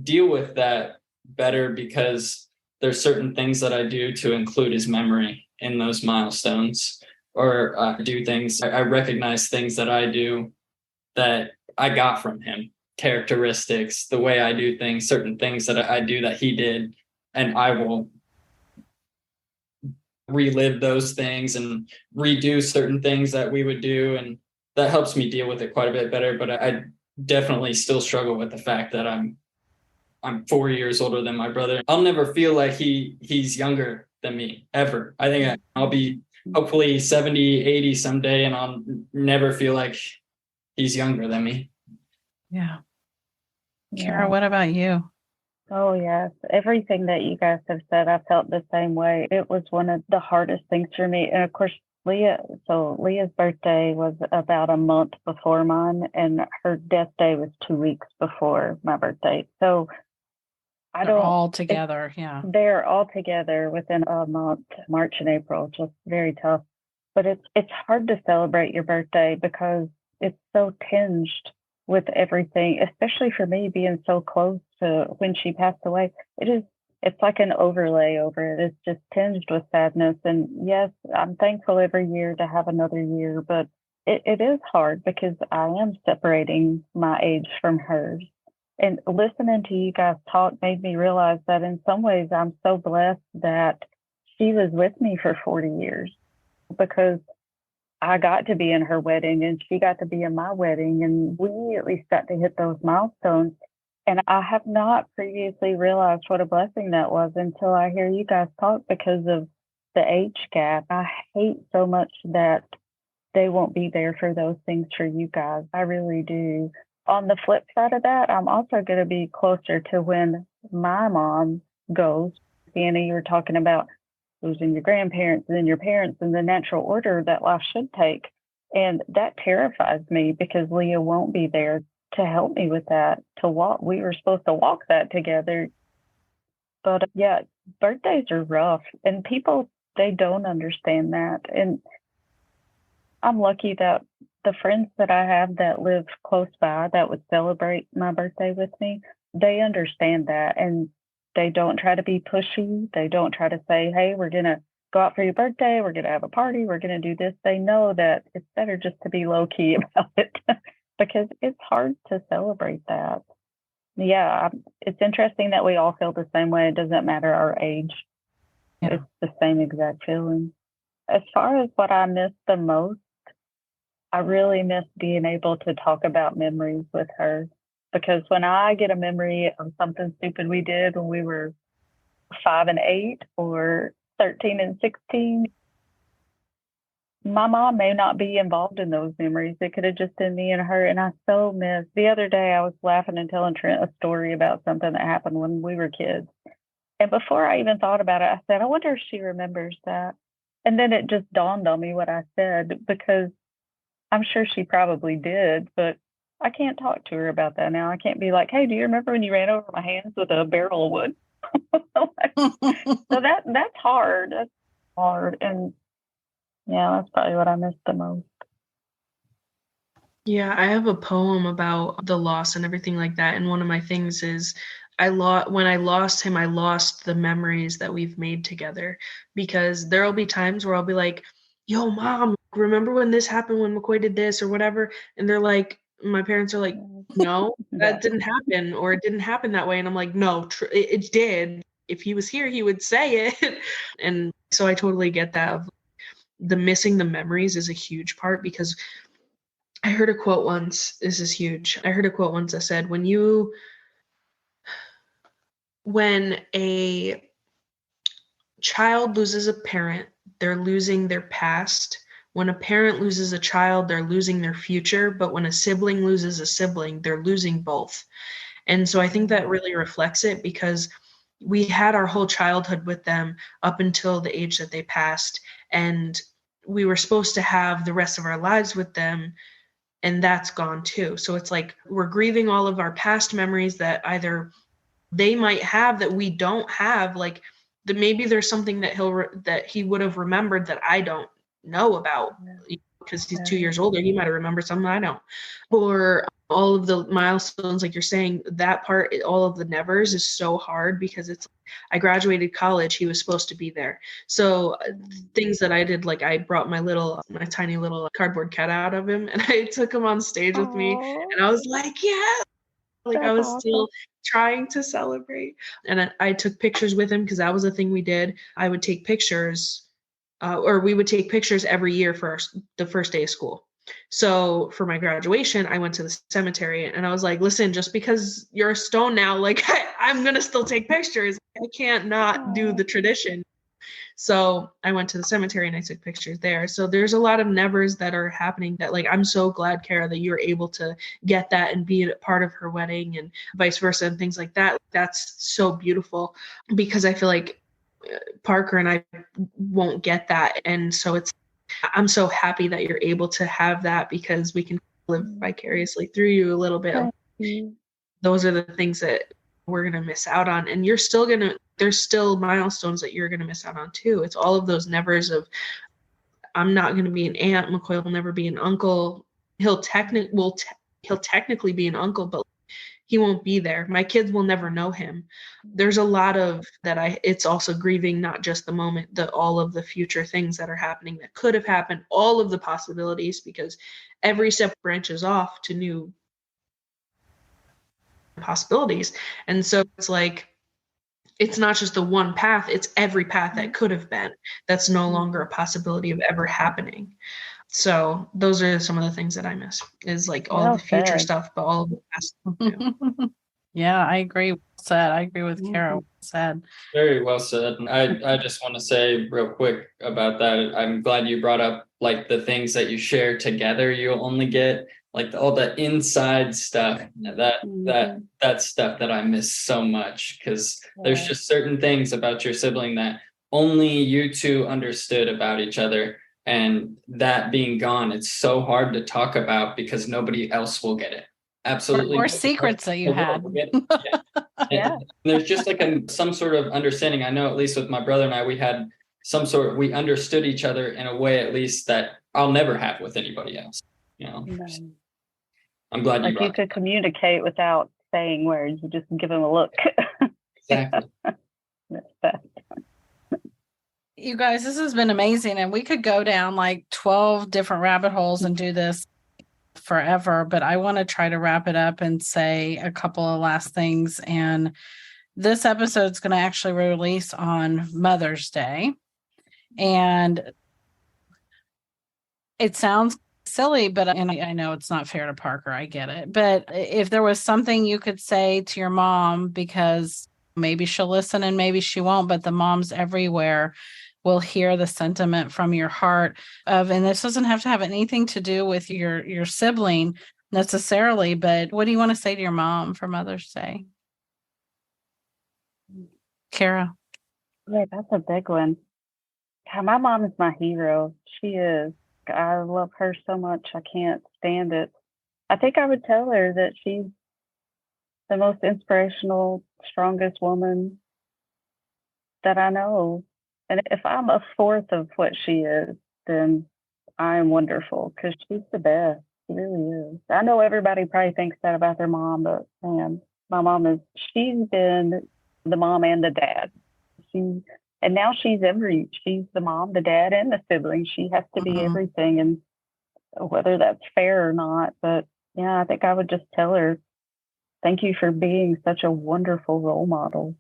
deal with that better because there's certain things that I do to include his memory in those milestones, or do things. I recognize things that I do that I got from him, characteristics, the way I do things, certain things that I do that he did, and I will relive those things and redo certain things that we would do, and that helps me deal with it quite a bit better. But I definitely still struggle with the fact that I'm 4 years older than my brother. I'll never feel like he's younger than me, ever. I think I'll be hopefully 70, 80 someday, and I'll never feel like he's younger than me. Yeah. Cara, what about you? Oh, yes. Everything that you guys have said, I felt the same way. It was one of the hardest things for me. And of course, Leah's birthday was about a month before mine, and her death day was 2 weeks before my birthday. So They're all together. Yeah. They're all together within a month, March and April, just very tough. But it's hard to celebrate your birthday because it's so tinged with everything, especially for me being so close to when she passed away. It's like an overlay over it. It's just tinged with sadness. And yes, I'm thankful every year to have another year, but it is hard because I am separating my age from hers. And listening to you guys talk made me realize that in some ways I'm so blessed that she was with me for 40 years, because I got to be in her wedding and she got to be in my wedding, and we at least got to hit those milestones. And I have not previously realized what a blessing that was until I hear you guys talk, because of the age gap. I hate so much that they won't be there for those things for you guys. I really do. On the flip side of that, I'm also going to be closer to when my mom goes. Sienna, you were talking about losing your grandparents and then your parents in the natural order that life should take. And that terrifies me because Leah won't be there to help me with that, to walk. We were supposed to walk that together. But yeah, birthdays are rough, and people, they don't understand that. And I'm lucky that the friends that I have that live close by that would celebrate my birthday with me, they understand that, and they don't try to be pushy. They don't try to say, hey, we're going to go out for your birthday. We're going to have a party. We're going to do this. They know that it's better just to be low key about it because it's hard to celebrate that. Yeah, it's interesting that we all feel the same way. It doesn't matter our age. Yeah. It's the same exact feeling. As far as what I miss the most, I really miss being able to talk about memories with her, because when I get a memory of something stupid we did when we were 5 and 8 or 13 and 16, my mom may not be involved in those memories. It could have just been me and her. And I so miss. The other day I was laughing and telling Trent a story about something that happened when we were kids. And before I even thought about it, I said, I wonder if she remembers that. And then it just dawned on me what I said, because I'm sure she probably did, but I can't talk to her about that now. I can't be like, hey, do you remember when you ran over my hands with a barrel of wood? So that's hard. That's hard. And yeah, that's probably what I miss the most. Yeah, I have a poem about the loss and everything like that. And one of my things is when I lost him, I lost the memories that we've made together, because there'll be times where I'll be like, yo, Mom, remember when this happened, when McCoy did this or whatever? And they're like, my parents are like, no, that didn't happen, or it didn't happen that way. And I'm like, no, it did. If he was here, he would say it. And so I totally get that. The missing the memories is a huge part, because I heard a quote once. This is huge. I heard a quote once that said, when a child loses a parent, they're losing their past. When a parent loses a child, they're losing their future. But when a sibling loses a sibling, they're losing both. And so I think that really reflects it, because we had our whole childhood with them up until the age that they passed. And we were supposed to have the rest of our lives with them, and that's gone too. So it's like we're grieving all of our past memories that either they might have that we don't have. Like maybe there's something that that he would have remembered that I don't know about, because he's 2 years older. He might have remembered something I don't. Or all of the milestones, like you're saying, that part, all of the nevers is so hard, because it's, I graduated college, he was supposed to be there. So things that I did, like I brought my tiny little cardboard cutout of him, and I took him on stage with me, and I was like, yeah, like I was still trying to celebrate. And I took pictures with him, because that was a thing we did. I would take pictures, or we would take pictures every year for the first day of school. So for my graduation, I went to the cemetery, and I was like, listen, just because you're a stone now, like I'm going to still take pictures. I can't not do the tradition. So I went to the cemetery and I took pictures there. So there's a lot of nevers that are happening that, like, I'm so glad, Cara, that you're able to get that and be a part of her wedding, and vice versa, and things like that. That's so beautiful, because I feel like Parker and I won't get that. And so I'm so happy that you're able to have that, because we can live vicariously through you a little bit. Those are the things that we're going to miss out on. And there's still milestones that you're going to miss out on too. It's all of those nevers of, I'm not going to be an aunt. Macoy will never be an uncle. He'll technically be an uncle, but he won't be there. My kids will never know him. There's a lot of that. It's also grieving, not just the moment, all of the future things that are happening that could have happened, all of the possibilities, because every step branches off to new possibilities. And so it's like, it's not just the one path, it's every path that could have been, that's no longer a possibility of ever happening. So those are some of the things that I miss, is like all the future stuff, but all of the past stuff too. Yeah, I agree. Well said. I agree with Cara. Well said. Very well said. And I just want to say real quick about that. I'm glad you brought up like the things that you share together. You'll only get like all the inside stuff, that stuff that I miss so much, because there's just certain things about your sibling that only you two understood about each other. And that being gone, it's so hard to talk about, because nobody else will get it. Absolutely. Or secrets that you had. And there's just like some sort of understanding. I know, at least with my brother and I, we had we understood each other in a way, at least, that I'll never have with anybody else. You know, I'm glad you could communicate without saying words. You just give them a look. Exactly. You guys, this has been amazing, and we could go down like 12 different rabbit holes and do this forever, but I want to try to wrap it up and say a couple of last things. And this episode is going to actually release on Mother's Day, and it sounds silly, but I know it's not fair to Parker, I get it, but if there was something you could say to your mom, because maybe she'll listen and maybe she won't, but the moms everywhere will hear the sentiment from your heart of, and this doesn't have to have anything to do with your sibling necessarily, but what do you want to say to your mom for Mother's Day? Cara? Yeah, that's a big one. My mom is my hero. She is. I love her so much. I can't stand it. I think I would tell her that she's the most inspirational, strongest woman that I know. And if I'm a fourth of what she is, then I'm wonderful, because she's the best. She really is. I know everybody probably thinks that about their mom, but man, my mom she's been the mom and the dad. And now she's the mom, the dad, and the sibling. She has to be everything, and whether that's fair or not. But yeah, I think I would just tell her, thank you for being such a wonderful role model.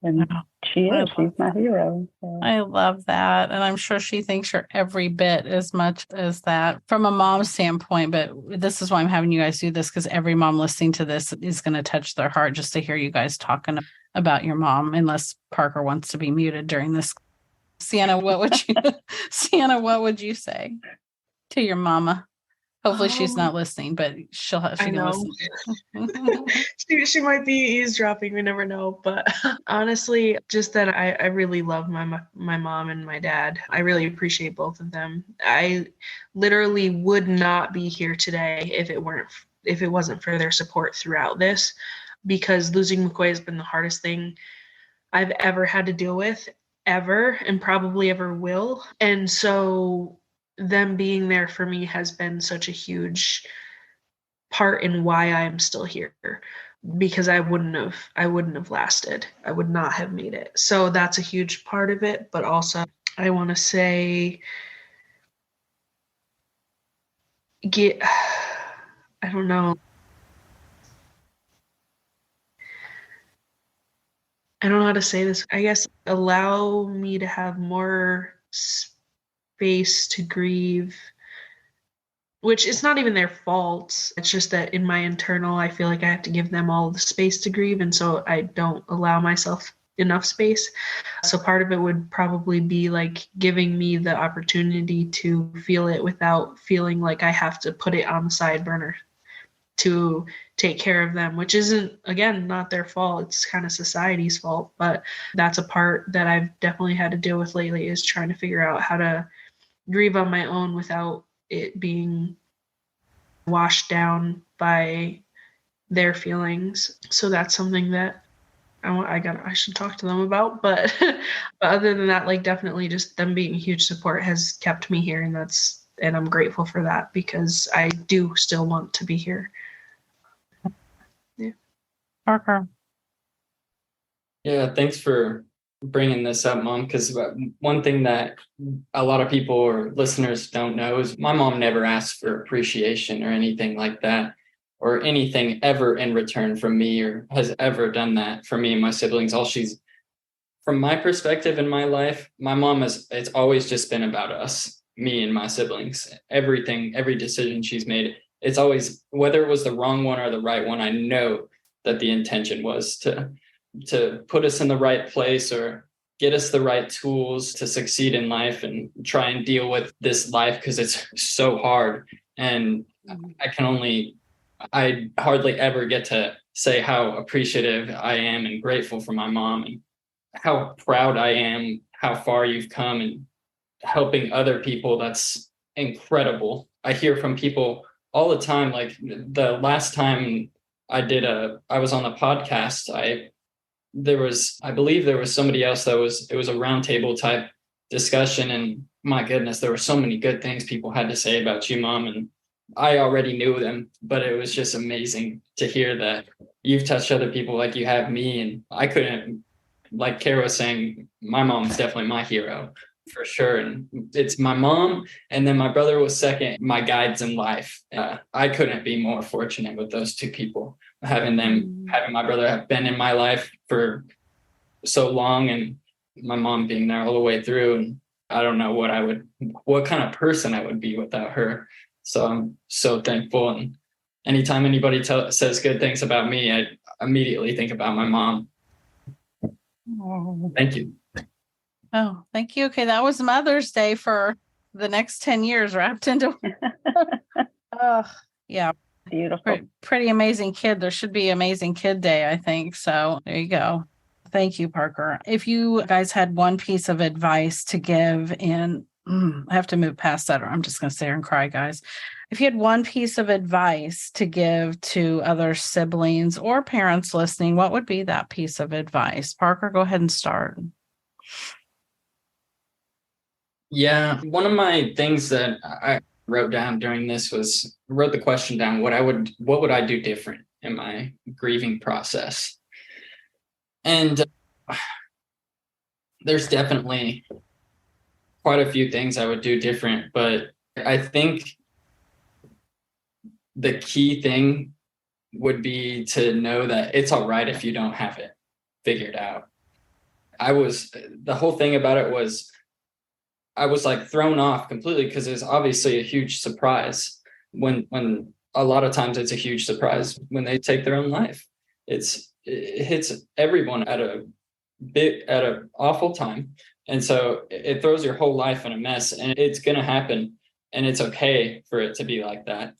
And she's my hero. So. I love that. And I'm sure she thinks you're every bit as much as that from a mom's standpoint. But this is why I'm having you guys do this, because every mom listening to this is going to touch their heart just to hear you guys talking about your mom, unless Parker wants to be muted during this. Sienna, what would you say to your mama? Hopefully she's not listening, but she can listen. She might be eavesdropping. We never know. But honestly, just that I really love my mom and my dad. I really appreciate both of them. I literally would not be here today if it wasn't for their support throughout this, because losing Macoy has been the hardest thing I've ever had to deal with. ever and probably ever will. And so them being there for me has been such a huge part in why I'm still here, because I wouldn't have lasted. I would not have made it. So that's a huge part of it. But also I want to say I don't know. I don't know how to say this. I guess allow me to have more space to grieve, which is not even their fault. It's just that in my internal, I feel like I have to give them all the space to grieve. And so I don't allow myself enough space. So part of it would probably be like giving me the opportunity to feel it without feeling like I have to put it on the side burner to take care of them, which isn't, again, not their fault. It's kind of society's fault. But that's a part that I've definitely had to deal with lately, is trying to figure out how to grieve on my own without it being washed down by their feelings. So that's something that I should talk to them about. But other than that, like, definitely just them being a huge support has kept me here, and I'm grateful for that, because I do still want to be here. Yeah. Parker. Yeah, thanks for bringing this up, Mom, because one thing that a lot of people or listeners don't know is my mom never asked for appreciation or anything like that, or anything ever in return from me, or has ever done that for me and my siblings. From my perspective in my life, my mom it's always just been about us, me and my siblings. Everything, every decision she's made, it's always, whether it was the wrong one or the right one, I know that the intention was to put us in the right place or get us the right tools to succeed in life and try and deal with this life, because it's so hard. And I hardly ever get to say how appreciative I am and grateful for my mom, and how proud I am, how far you've come and helping other people. That's incredible. I hear from people all the time. Like the last time I was on the podcast, I believe there was somebody else it was a roundtable type discussion, and my goodness, there were so many good things people had to say about you, Mom, and I already knew them, but it was just amazing to hear that you've touched other people like you have me. And I couldn't, like Cara was saying, my mom's definitely my hero for sure. And it's my mom, and then my brother was second, my guides in life. I couldn't be more fortunate with those two people, having my brother have been in my life for so long, and my mom being there all the way through. And I don't know what kind of person I would be without her. So I'm so thankful. And anytime anybody says good things about me, I immediately think about my mom. Oh. Thank you. Oh, thank you. Okay, that was Mother's Day for the next 10 years wrapped into. Oh, yeah. Beautiful. Pretty amazing kid. There should be Amazing Kid Day, I think. So there you go. Thank you, Parker. If you guys had one piece of advice to give I have to move past that, or I'm just going to sit here and cry, guys. If you had one piece of advice to give to other siblings or parents listening, what would be that piece of advice? Parker, go ahead and start. Yeah, one of my things that I wrote down during this was, wrote the question down, what would I do different in my grieving process? And there's definitely quite a few things I would do different, but I think the key thing would be to know that it's all right if you don't have it figured out. The whole thing about it was, I was like thrown off completely, because it's obviously a huge surprise when a lot of times it's a huge surprise when they take their own life. It hits everyone at an awful time. And so it throws your whole life in a mess, and it's going to happen. And it's okay for it to be like that,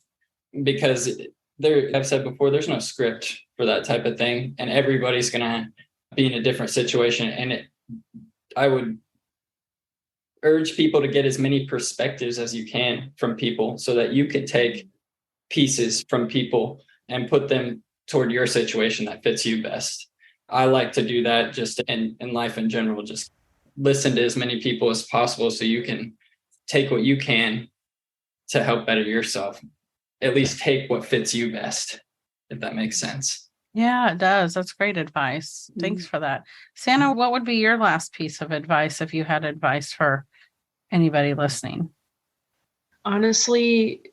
because I've said before, there's no script for that type of thing, and everybody's going to be in a different situation. And I would urge people to get as many perspectives as you can from people, so that you can take pieces from people and put them toward your situation that fits you best. I like to do that just in life in general, just listen to as many people as possible so you can take what you can to help better yourself. At least take what fits you best, if that makes sense. Yeah, it does. That's great advice. Thanks for that. Sienna, what would be your last piece of advice if you had advice for anybody listening? Honestly,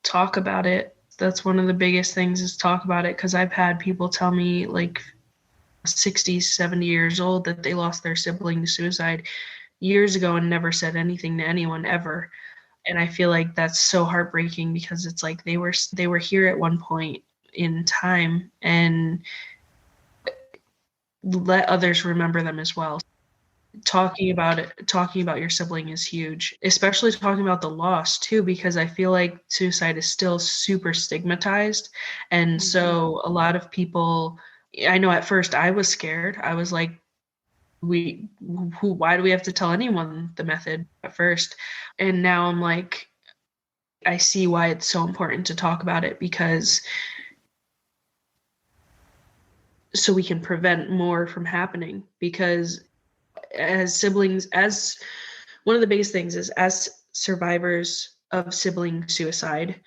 talk about it. That's one of the biggest things, is talk about it, because I've had people tell me, like 60, 70 years old, that they lost their sibling to suicide years ago and never said anything to anyone ever. And I feel like that's so heartbreaking, because it's like they were here at one point in time, and let others remember them as well. Talking about your sibling is huge, especially talking about the loss too, because I feel like suicide is still super stigmatized. And so a lot of people, I know at first I was scared. I was like, why do we have to tell anyone the method at first? And now I'm like, I see why it's so important to talk about it, because so we can prevent more from happening. Because as siblings, as one of the biggest things is, as survivors of sibling suicide,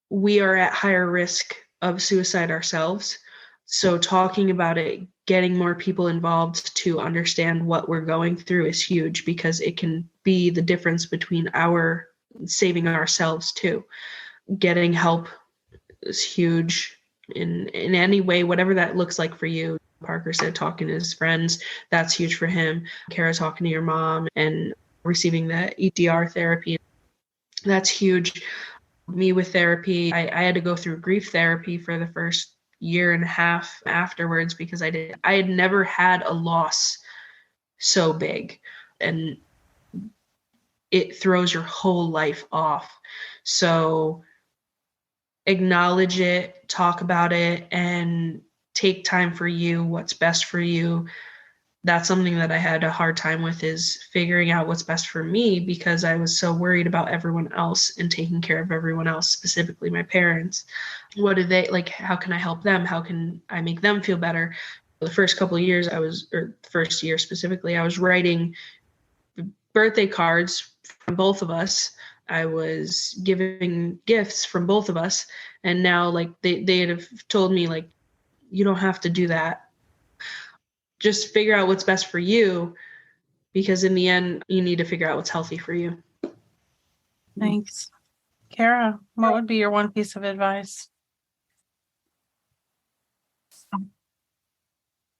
we are at higher risk of suicide ourselves. So talking about it, getting more people involved to understand what we're going through is huge, because it can be the difference between our saving ourselves too. Getting help is huge in any way, whatever that looks like for you. Parker said talking to his friends, that's huge for him. Cara talking to your mom and receiving the EDR therapy, that's huge. Me with therapy, I had to go through grief therapy for the first year and a half afterwards, because I had never had a loss so big, and it throws your whole life off. So acknowledge it, talk about it, and take time for you, what's best for you. That's something that I had a hard time with, is figuring out what's best for me, because I was so worried about everyone else and taking care of everyone else, specifically my parents. What do they like? How can I help them? How can I make them feel better? The first couple of years first year specifically, I was writing birthday cards from both of us. I was giving gifts from both of us. And now, like, they have told me, like, you don't have to do that. Just figure out what's best for you, because in the end, you need to figure out what's healthy for you. Thanks. Cara, what would be your one piece of advice?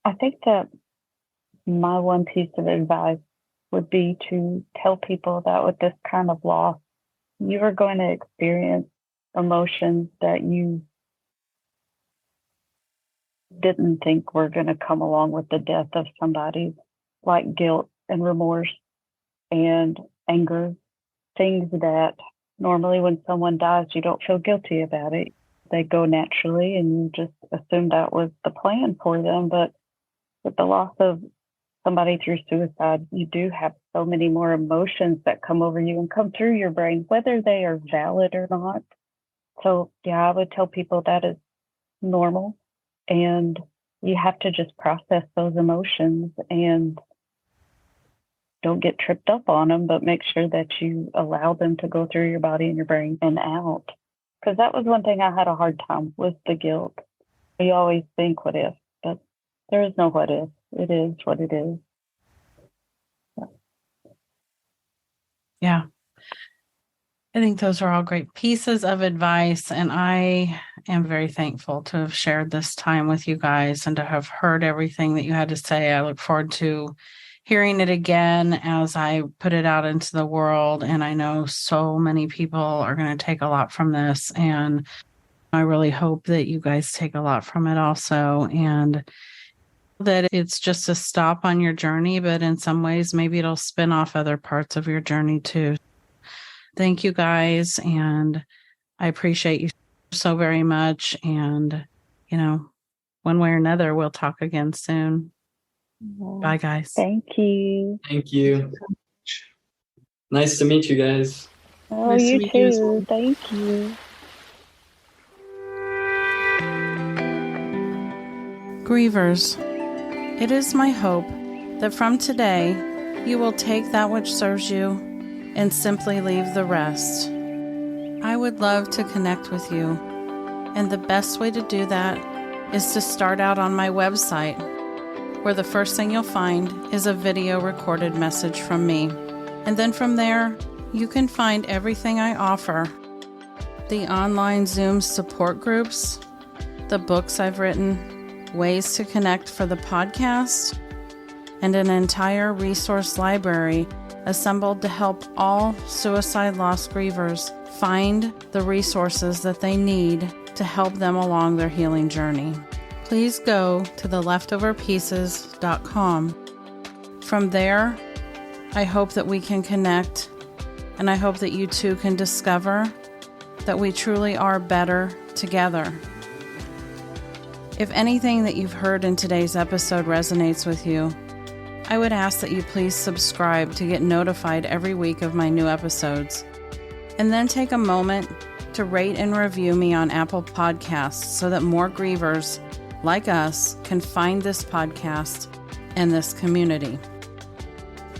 I think that my one piece of advice would be to tell people that with this kind of loss, you are going to experience emotions that you didn't think were going to come along with the death of somebody, like guilt and remorse and anger, things that normally when someone dies, you don't feel guilty about it. They go naturally and you just assume that was the plan for them. But with the loss of somebody through suicide, you do have so many more emotions that come over you and come through your brain, whether they are valid or not. So yeah, I would tell people that is normal, and you have to just process those emotions and don't get tripped up on them, but make sure that you allow them to go through your body and your brain and out. Because that was one thing I had a hard time with, the guilt. We always think what if, but there is no what if. It is what it is. Yeah. I think those are all great pieces of advice. And I am very thankful to have shared this time with you guys and to have heard everything that you had to say. I look forward to hearing it again as I put it out into the world. And I know so many people are going to take a lot from this. And I really hope that you guys take a lot from it also. And that it's just a stop on your journey, but in some ways, maybe it'll spin off other parts of your journey too. Thank you guys. And I appreciate you so very much. And, one way or another, we'll talk again soon. Bye, guys. Thank you. Thank you. Nice to meet you guys. Oh, Nice to you meet you as too. well. Thank you. Grievers, it is my hope that from today, you will take that which serves you and simply leave the rest. I would love to connect with you, and the best way to do that is to start out on my website, where the first thing you'll find is a video recorded message from me. And then from there, you can find everything I offer: the online Zoom support groups, the books I've written, ways to connect for the podcast, and an entire resource library assembled to help all suicide loss grievers find the resources that they need to help them along their healing journey. Please go to theleftoverpieces.com. From there, I hope that we can connect, and I hope that you too can discover that we truly are better together. If anything that you've heard in today's episode resonates with you, I would ask that you please subscribe to get notified every week of my new episodes. And then take a moment to rate and review me on Apple Podcasts so that more grievers like us can find this podcast and this community.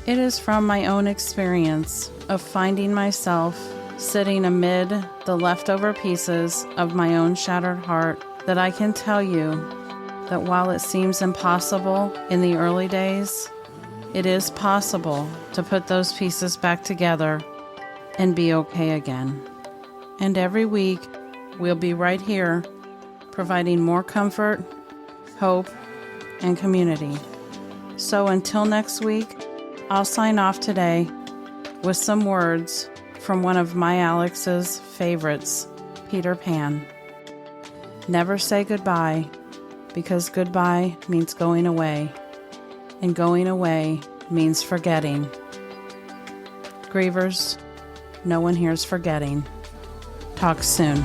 It is from my own experience of finding myself sitting amid the leftover pieces of my own shattered heart that I can tell you that while it seems impossible in the early days, it is possible to put those pieces back together and be okay again. And every week, we'll be right here, providing more comfort, hope, and community. So until next week, I'll sign off today with some words from one of my Alex's favorites, Peter Pan. Never say goodbye, because goodbye means going away, and going away means forgetting. Grievers, no one here's forgetting. Talk soon.